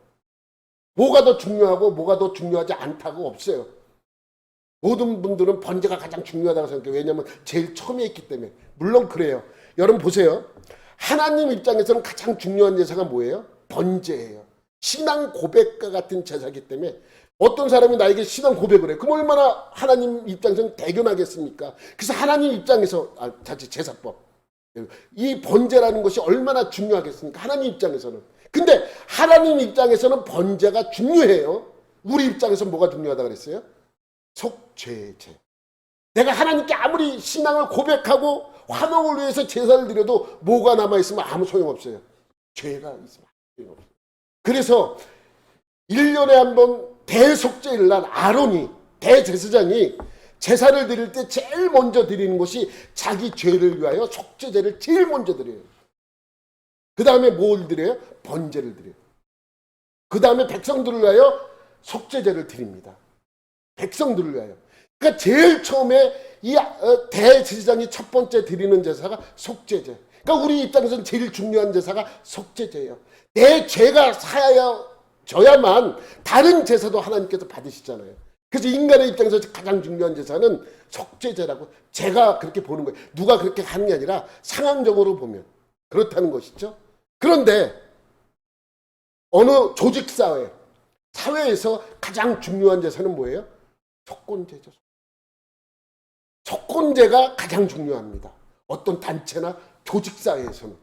뭐가 더 중요하고 뭐가 더 중요하지 않다고 없어요. 모든 분들은 번제가 가장 중요하다고 생각해요. 왜냐하면 제일 처음에 있기 때문에. 물론 그래요. 여러분 보세요. 하나님 입장에서는 가장 중요한 제사가 뭐예요? 번제예요. 신앙 고백과 같은 제사이기 때문에 어떤 사람이 나에게 신앙 고백을 해. 그럼 얼마나 하나님 입장에서는 대견하겠습니까? 그래서 하나님 입장에서 자칫 제사법. 이 번제라는 것이 얼마나 중요하겠습니까? 하나님 입장에서는. 근데 하나님 입장에서는 번제가 중요해요. 우리 입장에서 뭐가 중요하다고 그랬어요? 속죄제. 내가 하나님께 아무리 신앙을 고백하고 화목을 위해서 제사를 드려도 뭐가 남아있으면 아무 소용없어요. 죄가 있으면 아무 소용없어요. 그래서 1년에 한 번 대속죄일 날 아론이 대제사장이 제사를 드릴 때 제일 먼저 드리는 것이 자기 죄를 위하여 속죄제를 제일 먼저 드려요. 그 다음에 뭘 드려요? 번제를 드려요. 그 다음에 백성들을 위하여 속죄제를 드립니다. 백성들을 위하여. 그러니까 제일 처음에 이 대제사장이 첫 번째 드리는 제사가 속죄제. 그러니까 우리 입장에서는 제일 중요한 제사가 속죄제예요. 내 죄가 사여져야만 다른 제사도 하나님께서 받으시잖아요. 그래서 인간의 입장에서 가장 중요한 제사는 속죄제라고 제가 그렇게 보는 거예요. 누가 그렇게 하는 게 아니라 상황적으로 보면 그렇다는 것이죠. 그런데 어느 조직사회, 사회에서 가장 중요한 제사는 뭐예요? 속건제죠. 속건제가 가장 중요합니다. 어떤 단체나 조직사회에서는.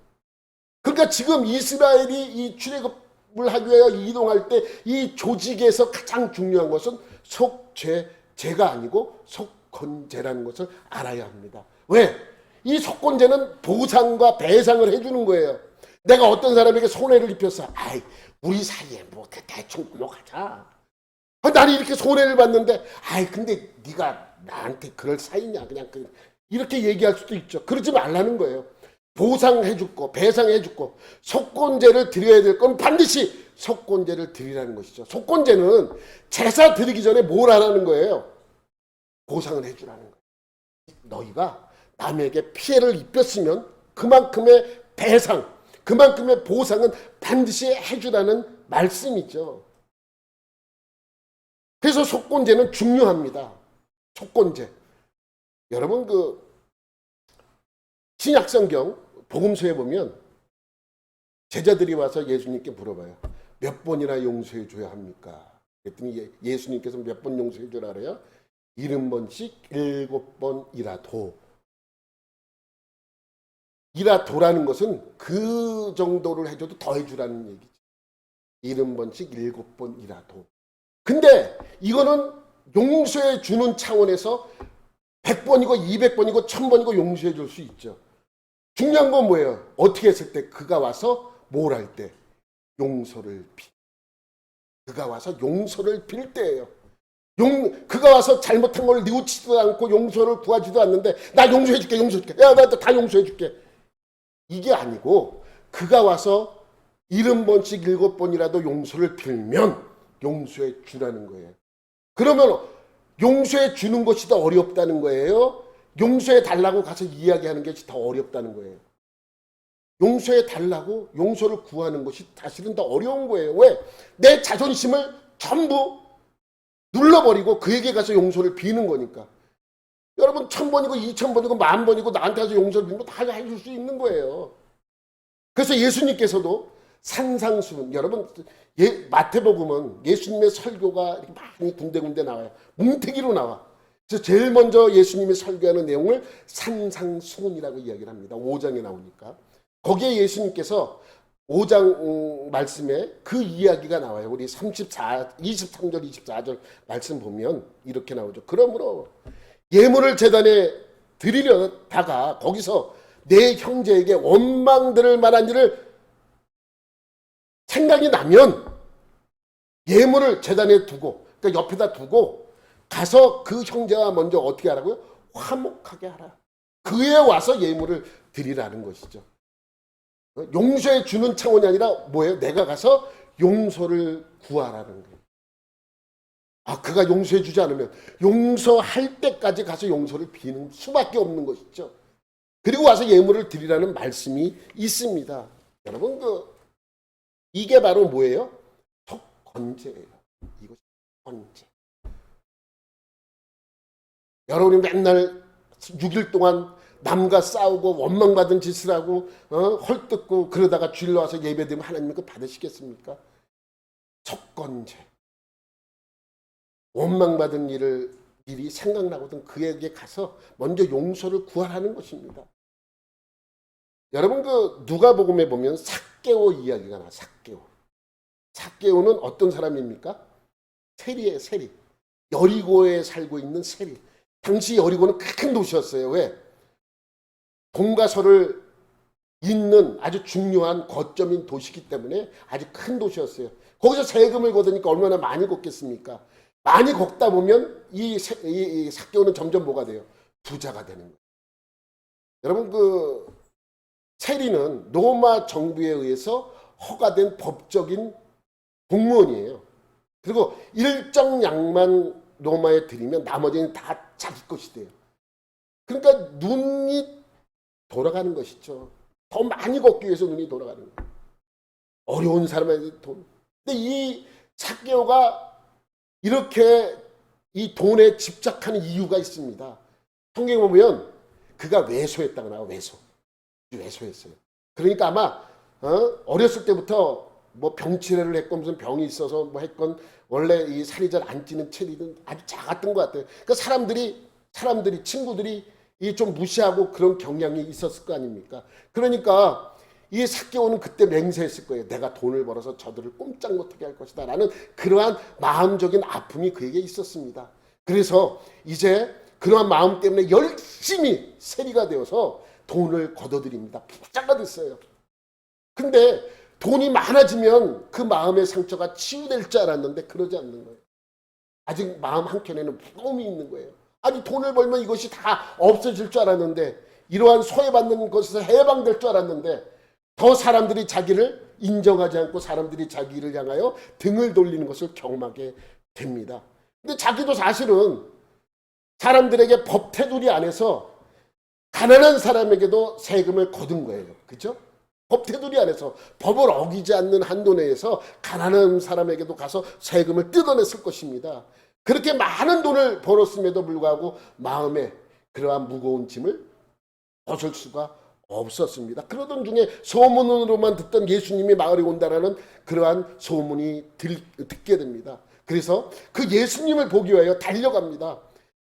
그러니까 지금 이스라엘이 이 출애굽을 하기 위하여 이동할 때 이 조직에서 가장 중요한 것은 속죄제가 아니고 속건제라는 것을 알아야 합니다. 왜? 이 속건제는 보상과 배상을 해주는 거예요. 내가 어떤 사람에게 손해를 입혔어. 아이, 우리 사이에 뭐 대충 넘어가자. 나는 이렇게 손해를 봤는데, 아이, 근데 네가 나한테 그럴 사이냐? 그냥 이렇게 얘기할 수도 있죠. 그러지 말라는 거예요. 보상해주고 배상해주고 속건제를 드려야 될 건 반드시 속건제를 드리라는 것이죠. 속건제는 제사 드리기 전에 뭘 하라는 거예요? 보상을 해주라는 거예요. 너희가 남에게 피해를 입혔으면 그만큼의 배상, 그만큼의 보상은 반드시 해주라는 말씀이죠. 그래서 속건제는 중요합니다. 속건제. 여러분 신약성경 복음서에 보면 제자들이 와서 예수님께 물어봐요. 몇 번이나 용서해 줘야 합니까? 그랬더니 예수님께서 몇 번 용서해 주라 그래요? 70번씩 7번이라도. 이라도라는 것은 그 정도를 해줘도 더 해주라는 얘기지. 70번씩 7번이라도. 근데 이거는 용서해 주는 차원에서 100번이고 200번이고 1000번이고 용서해 줄 수 있죠. 중요한 건 뭐예요? 어떻게 했을 때 그가 와서 뭘 할 때? 용서를 그가 와서 용서를 빌 때예요. 그가 와서 잘못한 걸 뉘우치지도 않고 용서를 구하지도 않는데 나 용서해줄게. 야, 나 다 용서해줄게. 이게 아니고 그가 와서 70번씩 7번이라도 용서를 빌면 용서해 주라는 거예요. 그러면 용서해 주는 것이 더 어렵다는 거예요? 용서해 달라고 가서 이야기하는 것이 더 어렵다는 거예요? 용서해 달라고 용서를 구하는 것이 사실은 더 어려운 거예요. 왜? 내 자존심을 전부 눌러버리고 그에게 가서 용서를 비는 거니까. 여러분 1000번이고 2000번이고 10,000번이고 나한테 와서 용서를 빌면 다 해줄 수 있는 거예요. 그래서 예수님께서도 산상수훈, 여러분 마태복음은 예수님의 설교가 이렇게 많이 군데군데 나와요. 뭉태기로 나와. 그래서 제일 먼저 예수님이 설교하는 내용을 산상수훈이라고 이야기를 합니다. 5장에 나오니까. 거기에 예수님께서 5장 말씀에 그 이야기가 나와요. 우리 23절 24절 말씀 보면 이렇게 나오죠. 그러므로 예물을 제단에 드리려다가 거기서 내 형제에게 원망 들을 만한 일을 생각이 나면 예물을 제단에 두고, 그러니까 옆에다 두고 가서 그 형제와 먼저 어떻게 하라고요? 화목하게 하라. 그에 와서 예물을 드리라는 것이죠. 용서해 주는 차원이 아니라 뭐예요? 내가 가서 용서를 구하라는 거예요. 아, 그가 용서해 주지 않으면 용서할 때까지 가서 용서를 비는 수밖에 없는 것이죠. 그리고 와서 예물을 드리라는 말씀이 있습니다. 여러분, 이게 바로 뭐예요? 속건제예요. 이것이 건제. 여러분이 맨날 6일 동안 남과 싸우고 원망받은 짓을 하고 헐뜯고 그러다가 주일로 와서 예배드리면 하나님은 그거 받으시겠습니까? 속건제. 원망받은 일이 생각나거든 그에게 가서 먼저 용서를 구하라는 것입니다. 여러분 누가복음에 보면 삭개오 이야기가 나와. 삭개오는 어떤 사람입니까? 세리예요. 세리. 여리고에 살고 있는 세리. 당시 여리고는 큰 도시였어요. 왜? 돈과 서를 잇는 아주 중요한 거점인 도시이기 때문에 아주 큰 도시였어요. 거기서 세금을 걷으니까 얼마나 많이 걷겠습니까? 많이 걷다 보면 이 삭개오는 점점 뭐가 돼요? 부자가 되는 거예요. 여러분 세리는 로마 정부에 의해서 허가된 법적인 공무원이에요. 그리고 일정 양만 로마에 드리면 나머지는 다 자기 것이 돼요. 그러니까 눈이 돌아가는 것이죠. 더 많이 걷기 위해서 눈이 돌아가는 거예요. 어려운 사람에게 돈. 근데 이 삭개오가 이렇게 이 돈에 집착하는 이유가 있습니다. 성경에 보면 그가 외소했다고 나와요. 외소했어요. 그러니까 아마 어렸을 때부터 뭐 병치레를 했건 무슨 병이 있어서 뭐 했건 원래 이 살이 잘 안 찌는 체리는 아주 작았던 것 같아요. 그러니까 사람들이 친구들이 이 좀 무시하고 그런 경향이 있었을 거 아닙니까? 그러니까 이 삭개오는 그때 맹세했을 거예요. 내가 돈을 벌어서 저들을 꼼짝 못하게 할 것이다 라는 그러한 마음적인 아픔이 그에게 있었습니다. 그래서 이제 그러한 마음 때문에 열심히 세리가 되어서 돈을 걷어들입니다. 부자가 됐어요. 근데 돈이 많아지면 그 마음의 상처가 치유될 줄 알았는데 그러지 않는 거예요. 아직 마음 한켠에는 무거움이 있는 거예요. 아니 돈을 벌면 이것이 다 없어질 줄 알았는데 이러한 소외받는 것에서 해방될 줄 알았는데 더 사람들이 자기를 인정하지 않고 사람들이 자기를 향하여 등을 돌리는 것을 경험하게 됩니다. 근데 자기도 사실은 사람들에게 법 테두리 안에서 가난한 사람에게도 세금을 거둔 거예요. 그렇죠? 법 테두리 안에서 법을 어기지 않는 한도 내에서 가난한 사람에게도 가서 세금을 뜯어냈을 것입니다. 그렇게 많은 돈을 벌었음에도 불구하고 마음에 그러한 무거운 짐을 벗을 수가 없었습니다. 그러던 중에 소문으로만 듣던 예수님이 마을에 온다라는 그러한 소문이 듣게 됩니다. 그래서 그 예수님을 보기 위하여 달려갑니다.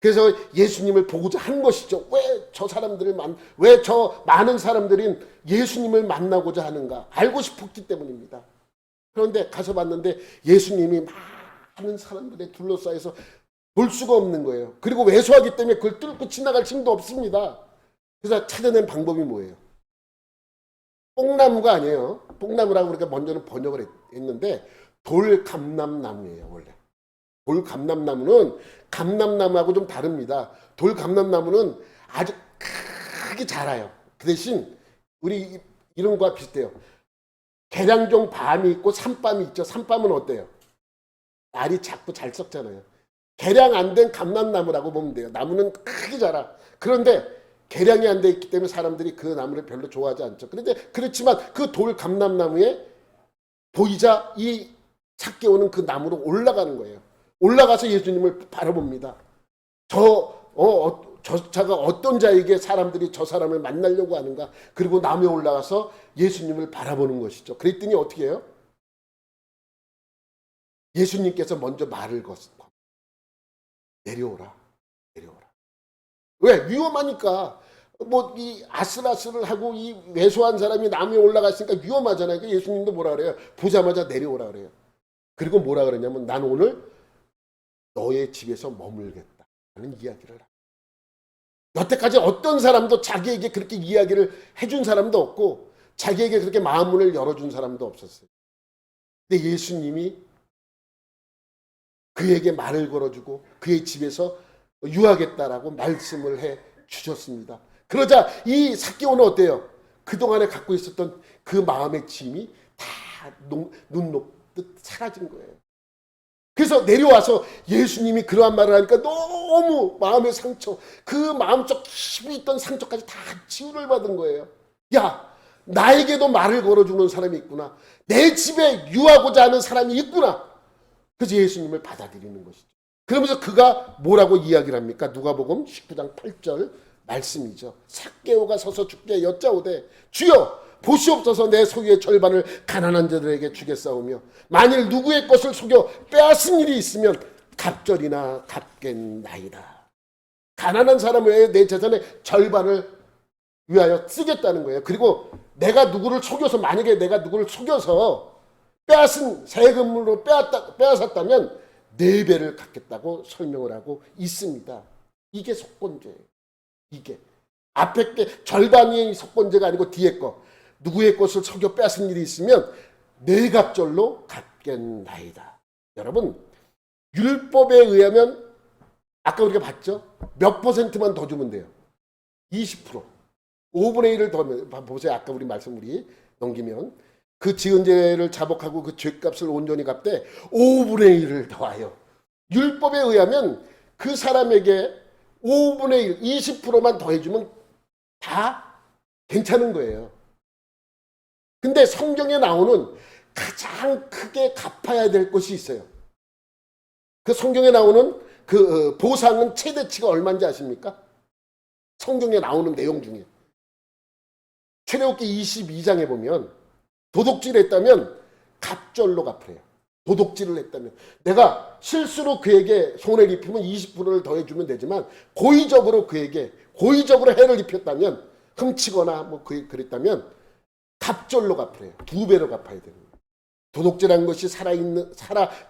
그래서 예수님을 보고자 한 것이죠. 왜 저 많은 사람들이 예수님을 만나고자 하는가? 알고 싶었기 때문입니다. 그런데 가서 봤는데 예수님이 많은 사람들에 둘러싸여서 볼 수가 없는 거예요. 그리고 왜소하기 때문에 그걸 뚫고 지나갈 힘도 없습니다. 그래서 찾아낸 방법이 뭐예요? 뽕나무가 아니에요. 뽕나무라고 그러니까 먼저는 번역을 했는데 돌감람나무예요. 원래 돌감람나무는 감람나무하고 좀 다릅니다. 돌감람나무는 아주 크게 자라요. 그 대신 우리 이런 거와 비슷해요. 계량종 밤이 있고 산밤이 있죠. 산밤은 어때요? 알이 작고 잘 썩잖아요. 계량 안 된 감람나무라고 보면 돼요. 나무는 크게 자라. 그런데 계량이 안 돼 있기 때문에 사람들이 그 나무를 별로 좋아하지 않죠. 그런데 그렇지만 그 돌 감람나무에 보이자 이 삭개오는 그 나무로 올라가는 거예요. 올라가서 예수님을 바라봅니다. 저 저 자가 어떤 자에게 사람들이 저 사람을 만나려고 하는가. 그리고 나무에 올라가서 예수님을 바라보는 것이죠. 그랬더니 어떻게 해요? 예수님께서 먼저 말을 걸었고 내려오라. 내려오라. 왜? 위험하니까. 뭐 이 아슬아슬을 하고 이 왜소한 사람이 나무에 올라갔으니까 위험하잖아요. 그러니까 예수님도 뭐라 그래요? 보자마자 내려오라 그래요. 그리고 뭐라 그러냐면 난 오늘 너의 집에서 머물겠다 하는 이야기를 합니다. 여태까지 어떤 사람도 자기에게 그렇게 이야기를 해준 사람도 없고 자기에게 그렇게 마음문을 열어준 사람도 없었어요. 근데 예수님이 그에게 말을 걸어주고 그의 집에서 유하겠다라고 말씀을 해 주셨습니다. 그러자 이 삭개오는 어때요? 그동안에 갖고 있었던 그 마음의 짐이 다 눈 녹듯 사라진 거예요. 그래서 내려와서 예수님이 그러한 말을 하니까 너무 마음의 상처, 그 마음속 깊이 있던 상처까지 다 치유를 받은 거예요. 야, 나에게도 말을 걸어주는 사람이 있구나. 내 집에 유하고자 하는 사람이 있구나. 그래서 예수님을 받아들이는 것이죠. 그러면서 그가 뭐라고 이야기를 합니까? 누가복음 19장 8절 말씀이죠. 삭개오가 서서 주께 여짜오되 주여 보시옵소서 내 소유의 절반을 가난한 자들에게 주겠사오며 만일 누구의 것을 속여 빼앗은 일이 있으면 갑절이나 갚겠나이다. 가난한 사람을 위해 내 재산의 절반을 위하여 쓰겠다는 거예요. 그리고 내가 누구를 속여서 만약에 내가 누구를 속여서 빼앗은 세금으로 빼앗았다면 4배를 갚겠다고 설명을 하고 있습니다. 이게 속건죄예요. 이게 앞에 게 절반이 속건죄가 아니고 뒤에 거 누구의 것을 속여 빼앗은 일이 있으면 4갑절로 갚겠나이다. 여러분 율법에 의하면 아까 우리가 봤죠? 몇 퍼센트만 더 주면 돼요. 20%. 5분의 1을 더 보세요. 아까 우리 말씀 우리 넘기면 그 지은 죄를 자복하고 그 죄값을 온전히 갚되 5분의 1을 더하여. 율법에 의하면 그 사람에게 5분의 1, 20%만 더해주면 다 괜찮은 거예요. 근데 성경에 나오는 가장 크게 갚아야 될 것이 있어요. 그 성경에 나오는 그 보상은 최대치가 얼마인지 아십니까? 성경에 나오는 내용 중에. 출애굽기 22장에 보면 도둑질을 했다면 갑절로 갚으래요. 도둑질을 했다면. 내가 실수로 그에게 손해를 입히면 20%를 더해주면 되지만 고의적으로 그에게 고의적으로 해를 입혔다면 훔치거나 뭐 그랬다면 갑절로 갚으래요. 2배로 갚아야 됩니다. 도둑질한 것이 살아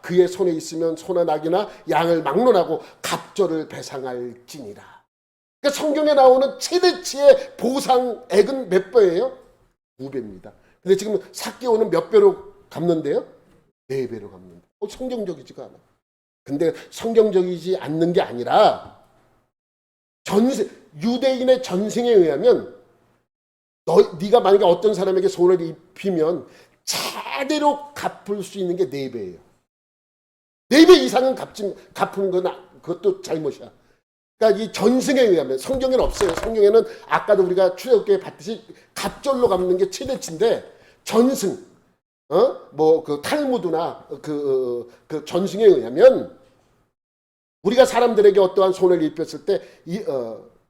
그의 손에 있으면 소나 낙이나 양을 막론하고 갑절을 배상할지니라. 그러니까 성경에 나오는 최대치의 보상액은 몇 배예요? 2배입니다. 근데 지금 삭개오는 몇 배로 갚는데요? 4배로 갚는다. 성경적이지가 않아. 근데 성경적이지 않는 게 아니라 유대인의 전승에 의하면 네가 만약에 어떤 사람에게 손해를 입히면 제대로 갚을 수 있는 게 4배예요. 4배 이상은 갚은 건 그것도 잘못이야. 그러니까 이 전승에 의하면 성경에는 없어요. 성경에는 아까도 우리가 출애굽기에 봤듯이 갑절로 갚는 게 최대치인데 전승, 뭐 그 탈무드나 그 전승에 의하면 우리가 사람들에게 어떠한 손해를 입혔을 때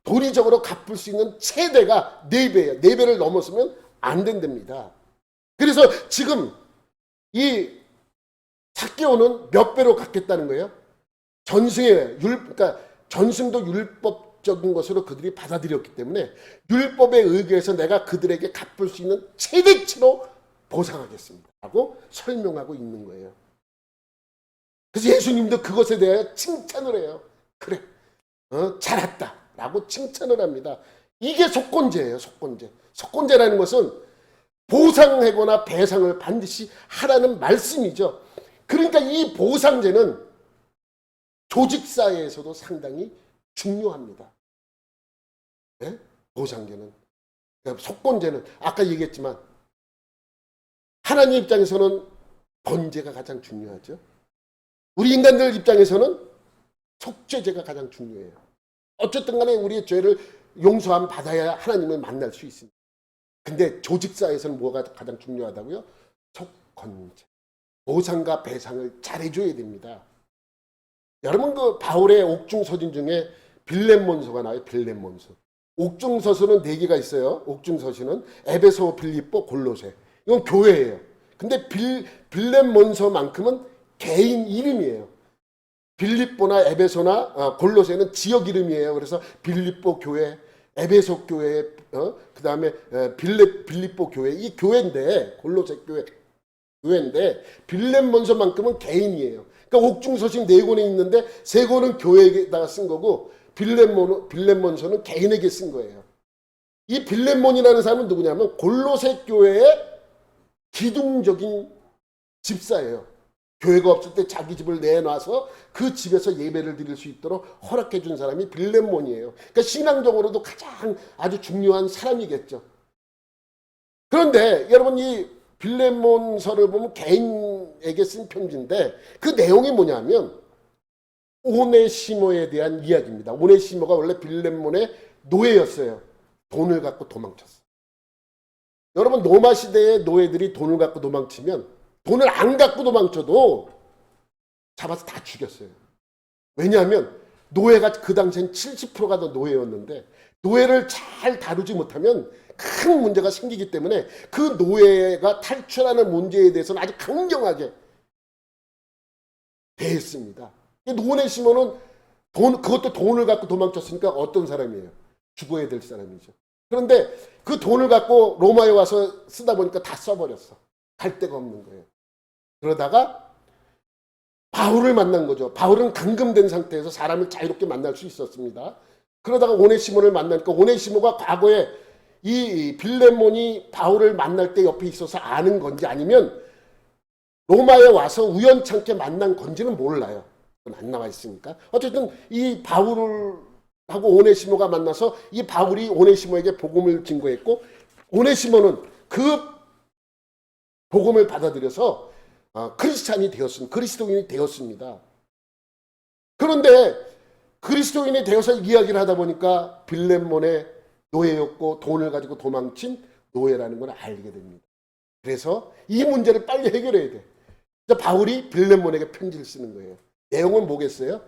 도리적으로 갚을 수 있는 최대가 4배예요. 4배를 넘었으면 안 된답니다. 그래서 지금 이 삭개오는 몇 배로 갚겠다는 거예요? 전승에 그러니까 전승도 율법적인 것으로 그들이 받아들였기 때문에 율법에 의해서 내가 그들에게 갚을 수 있는 최대치로 보상하겠습니다 하고 설명하고 있는 거예요. 그래서 예수님도 그것에 대해 칭찬을 해요. 그래, 잘했다 라고 칭찬을 합니다. 이게 속건제예요. 속건제. 속건제라는 것은 보상하거나 배상을 반드시 하라는 말씀이죠. 그러니까 이 보상제는 조직사회에서도 상당히 중요합니다. 네? 보상제는. 그러니까 속건제는 아까 얘기했지만 하나님 입장에서는 번제가 가장 중요하죠. 우리 인간들 입장에서는 속죄제가 가장 중요해요. 어쨌든 간에 우리의 죄를 용서함 받아야 하나님을 만날 수 있습니다. 근데 조직사에서는 뭐가 가장 중요하다고요? 속건제. 보상과 배상을 잘해줘야 됩니다. 여러분 그 바울의 옥중 서신 중에 빌렙몬서가 나와요. 빌렙몬서. 옥중서신은 4개가 있어요. 옥중서신은 에베소, 빌립보, 골로새. 이건 교회예요. 근데 빌렙몬서만큼은 개인 이름이에요. 빌립보나 에베소나 골로새는 지역 이름이에요. 그래서 빌립보 교회, 에베소 교회, 그 다음에 빌립보 교회, 이 교회인데, 골로새 교회인데, 빌렙몬서만큼은 개인이에요. 그러니까 옥중서신 4권에 있는데 3권은 교회에다가 쓴 거고 빌렙몬서는 개인에게 쓴 거예요. 이 빌렙몬이라는 사람은 누구냐면 골로새 교회의 기둥적인 집사예요. 교회가 없을 때 자기 집을 내놔서 그 집에서 예배를 드릴 수 있도록 허락해 준 사람이 빌렙몬이에요. 그러니까 신앙적으로도 가장 아주 중요한 사람이겠죠. 그런데 여러분 이 빌렙몬서를 보면 개인에게 쓴 편지인데 그 내용이 뭐냐면 오네시모에 대한 이야기입니다. 오네시모가 원래 빌렙몬의 노예였어요. 돈을 갖고 도망쳤어요. 여러분 로마 시대의 노예들이 돈을 갖고 도망치면 돈을 안 갖고 도망쳐도 잡아서 다 죽였어요. 왜냐하면 노예가 그 당시엔 70%가 더 노예였는데 노예를 잘 다루지 못하면 큰 문제가 생기기 때문에 그 노예가 탈출하는 문제에 대해서는 아주 강경하게 대했습니다. 오네시모는 그것도 돈을 갖고 도망쳤으니까 어떤 사람이에요? 죽어야 될 사람이죠. 그런데 그 돈을 갖고 로마에 와서 쓰다 보니까 다 써버렸어. 갈 데가 없는 거예요. 그러다가 바울을 만난 거죠. 바울은 감금된 상태에서 사람을 자유롭게 만날 수 있었습니다. 그러다가 오네시모를 만나니까 오네시모가 과거에 이 빌렙몬이 바울을 만날 때 옆에 있어서 아는 건지 아니면 로마에 와서 우연찮게 만난 건지는 몰라요. 그건 안 나와 있으니까. 어쨌든 이 바울하고 오네시모가 만나서 이 바울이 오네시모에게 복음을 증거했고 오네시모는 그 복음을 받아들여서 크리스찬이 되었습니다. 그리스도인이 되었습니다. 그런데 그리스도인이 되어서 이야기를 하다 보니까 빌렙몬의 노예였고 돈을 가지고 도망친 노예라는 걸 알게 됩니다. 그래서 이 문제를 빨리 해결해야 돼. 그래서 바울이 빌렙몬에게 편지를 쓰는 거예요. 내용은 뭐겠어요?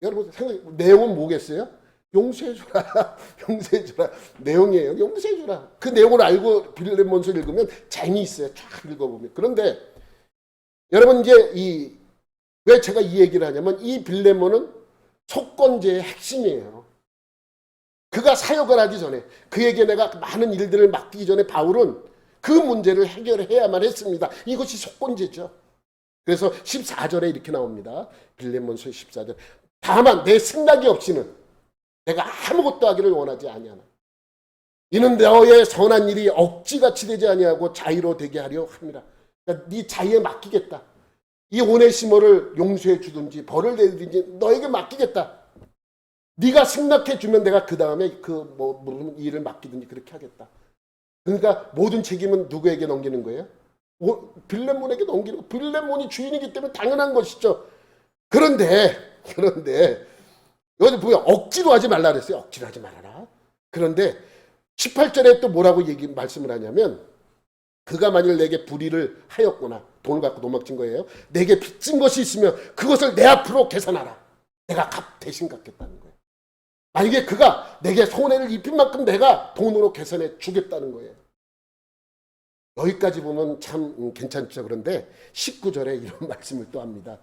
여러분 생각해, 내용은 뭐겠어요? 용서해주라, 용서해주라. 내용이에요. 용서해주라. 그 내용을 알고 빌렙몬서 읽으면 재미있어요. 쫙 읽어보면. 그런데 여러분 이제 왜 제가 이 얘기를 하냐면 이 빌렙몬은 속건제의 핵심이에요. 그가 사역을 하기 전에 그에게 내가 많은 일들을 맡기기 전에 바울은 그 문제를 해결해야만 했습니다. 이것이 속건제죠. 그래서 14절에 이렇게 나옵니다. 빌렙몬서 14절. 다만 내 생각이 없이는 내가 아무것도 하기를 원하지 아니하나. 이는 너의 선한 일이 억지같이 되지 아니하고 자유로 되게 하려 함이라. 그러니까 네 자유에 맡기겠다. 이 오네시모를 용서해 주든지 벌을 내리든지 너에게 맡기겠다. 네가 승낙해 주면 내가 그 다음에 무슨 일을 맡기든지 그렇게 하겠다. 그러니까 모든 책임은 누구에게 넘기는 거예요? 빌렙몬에게 넘기는 거. 빌렙몬이 주인이기 때문에 당연한 것이죠. 그런데 여기 보면 억지로 하지 말라 그랬어요. 억지로 하지 말아라. 그런데 18절에 또 뭐라고 말씀을 하냐면 그가 만일 내게 불의를 하였거나 돈을 갖고 도망친 거예요. 내게 빚진 것이 있으면 그것을 내 앞으로 계산하라. 내가 대신 갚겠다는 거예요. 만약에 그가 내게 손해를 입힌 만큼 내가 돈으로 계산해 주겠다는 거예요. 여기까지 보면 참 괜찮죠. 그런데 19절에 이런 말씀을 또 합니다.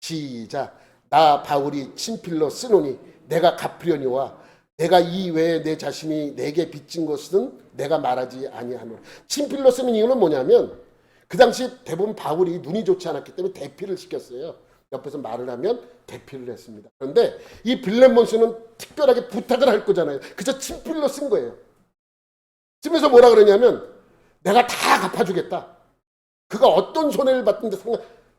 시작. 나 바울이 친필로 쓰노니 내가 갚으려니와 내가 이 외에 내 자신이 내게 빚진 것은 내가 말하지 아니하노라. 친필로 쓰는 이유는 뭐냐면 그 당시 대부분 바울이 눈이 좋지 않았기 때문에 대피를 시켰어요. 옆에서 말을 하면 대피를 했습니다. 그런데 이 빌렙몬서는 특별하게 부탁을 할 거잖아요. 그래서 친필로 쓴 거예요. 쓰면서 뭐라 그러냐면 내가 다 갚아주겠다. 그가 어떤 손해를 받든지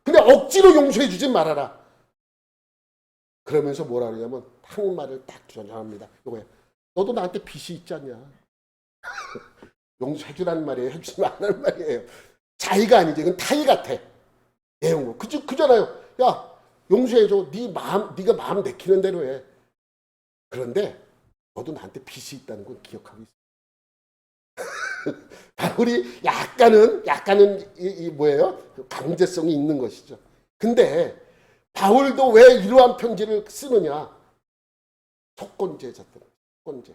근데 억지로 용서해 주지 말아라. 그러면서 뭐라 그러냐면 한국말을 딱 전합니다. 이거야. 너도 나한테 빚이 있지 않냐. 용서해 주라는 말이에요. 해주면 안 하는 말이에요. 자의가 아니지. 이건 타의 같아. 내용은. 그잖아요. 야, 용서해줘. 네가 마음 내키는 대로 해. 그런데 너도 나한테 빚이 있다는 걸 기억하고 있어. 바울이 약간은 뭐예요? 강제성이 있는 것이죠. 근데 바울도 왜 이러한 편지를 쓰느냐? 속건제자들, 속건제.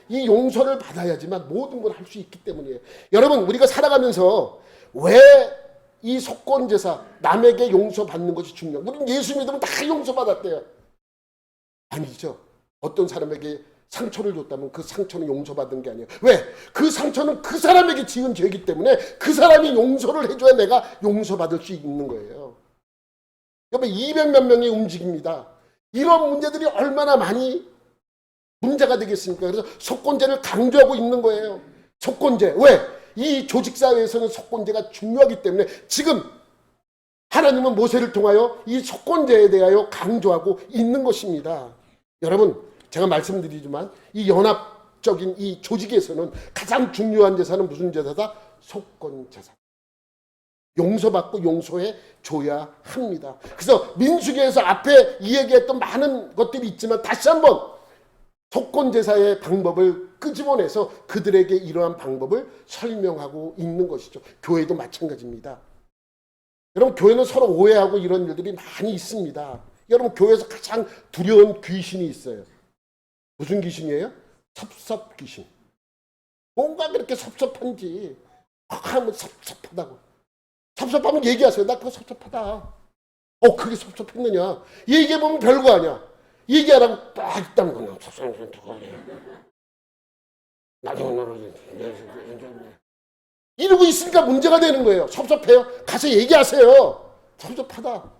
이 용서를 받아야지만 모든 걸 할 수 있기 때문이에요. 여러분, 우리가 살아가면서 왜 이 속건제사, 남에게 용서받는 것이 중요해요? 우리는 예수 믿으면 다 용서받았대요. 아니죠. 어떤 사람에게 상처를 줬다면 그 상처는 용서받은 게 아니에요. 왜? 그 상처는 그 사람에게 지은 죄이기 때문에 그 사람이 용서를 해줘야 내가 용서받을 수 있는 거예요. 여러분, 200몇 명이 움직입니다. 이런 문제들이 얼마나 많이 문제가 되겠습니까? 그래서 속건제를 강조하고 있는 거예요. 속건제. 왜? 이 조직사회에서는 속건제가 중요하기 때문에 지금 하나님은 모세를 통하여 이 속건제에 대하여 강조하고 있는 것입니다. 여러분, 제가 말씀드리지만 이 연합적인 이 조직에서는 가장 중요한 제사는 무슨 제사다? 속건제사. 용서받고 용서해 줘야 합니다. 그래서 민수기에서 앞에 이야기했던 많은 것들이 있지만 다시 한번 속건제사의 방법을 끄집어내서 그들에게 이러한 방법을 설명하고 있는 것이죠. 교회도 마찬가지입니다. 여러분, 교회는 서로 오해하고 이런 일들이 많이 있습니다. 여러분, 교회에서 가장 두려운 귀신이 있어요. 무슨 귀신이에요? 섭섭 귀신. 뭔가 그렇게 섭섭한지 하면 섭섭하다고. 섭섭하면 얘기하세요. 나 그거 섭섭하다. 그게 섭섭했느냐. 얘기해보면 별거 아니야. 얘기하라고 딱 있다는 거냐. 이러고 있으니까 문제가 되는 거예요. 섭섭해요? 가서 얘기하세요. 섭섭하다.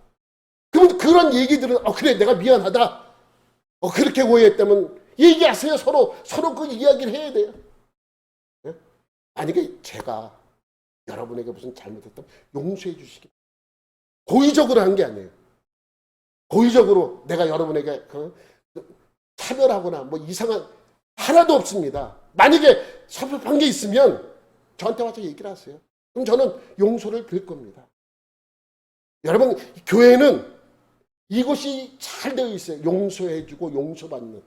그러면 그런 얘기들은 그래 내가 미안하다. 그렇게 오해했다면 얘기하세요. 서로 그 이야기를 해야 돼요. 네? 만약에 제가 여러분에게 무슨 잘못했다면 용서해 주시기. 고의적으로 한 게 아니에요. 고의적으로 내가 여러분에게 차별하거나 뭐 이상한 하나도 없습니다. 만약에 섭섭한 게 있으면 저한테 와서 얘기를 하세요. 그럼 저는 용서를 드릴 겁니다. 여러분, 교회는 이것이 잘 되어 있어요. 용서해주고 용서받는.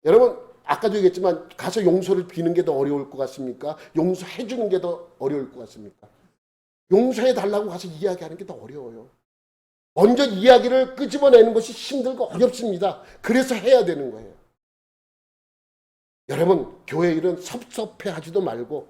여러분, 아까도 얘기했지만 가서 용서를 비는 게 더 어려울 것 같습니까? 용서해주는 게 더 어려울 것 같습니까? 용서해달라고 가서 이야기하는 게 더 어려워요. 먼저 이야기를 끄집어내는 것이 힘들고 어렵습니다. 그래서 해야 되는 거예요. 여러분, 교회 일은 섭섭해하지도 말고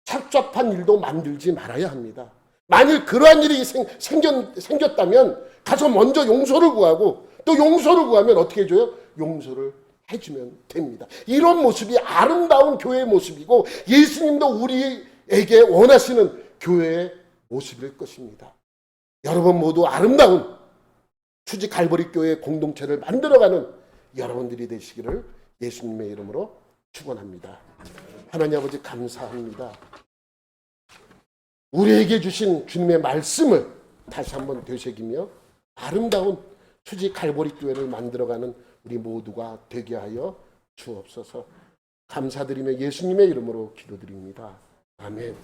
섭섭한 일도 만들지 말아야 합니다. 만일 그러한 일이 생겼다면 가서 먼저 용서를 구하고 또 용서를 구하면 어떻게 해줘요? 용서를 해주면 됩니다. 이런 모습이 아름다운 교회의 모습이고 예수님도 우리에게 원하시는 교회의 모습일 것입니다. 여러분 모두 아름다운 수지 갈보리 교회 공동체를 만들어가는 여러분들이 되시기를 예수님의 이름으로 축원합니다. 하나님 아버지 감사합니다. 우리에게 주신 주님의 말씀을 다시 한번 되새기며 아름다운 수지 갈보리 교회를 만들어가는 우리 모두가 되게 하여 주옵소서. 감사드리며 예수님의 이름으로 기도드립니다. 아멘.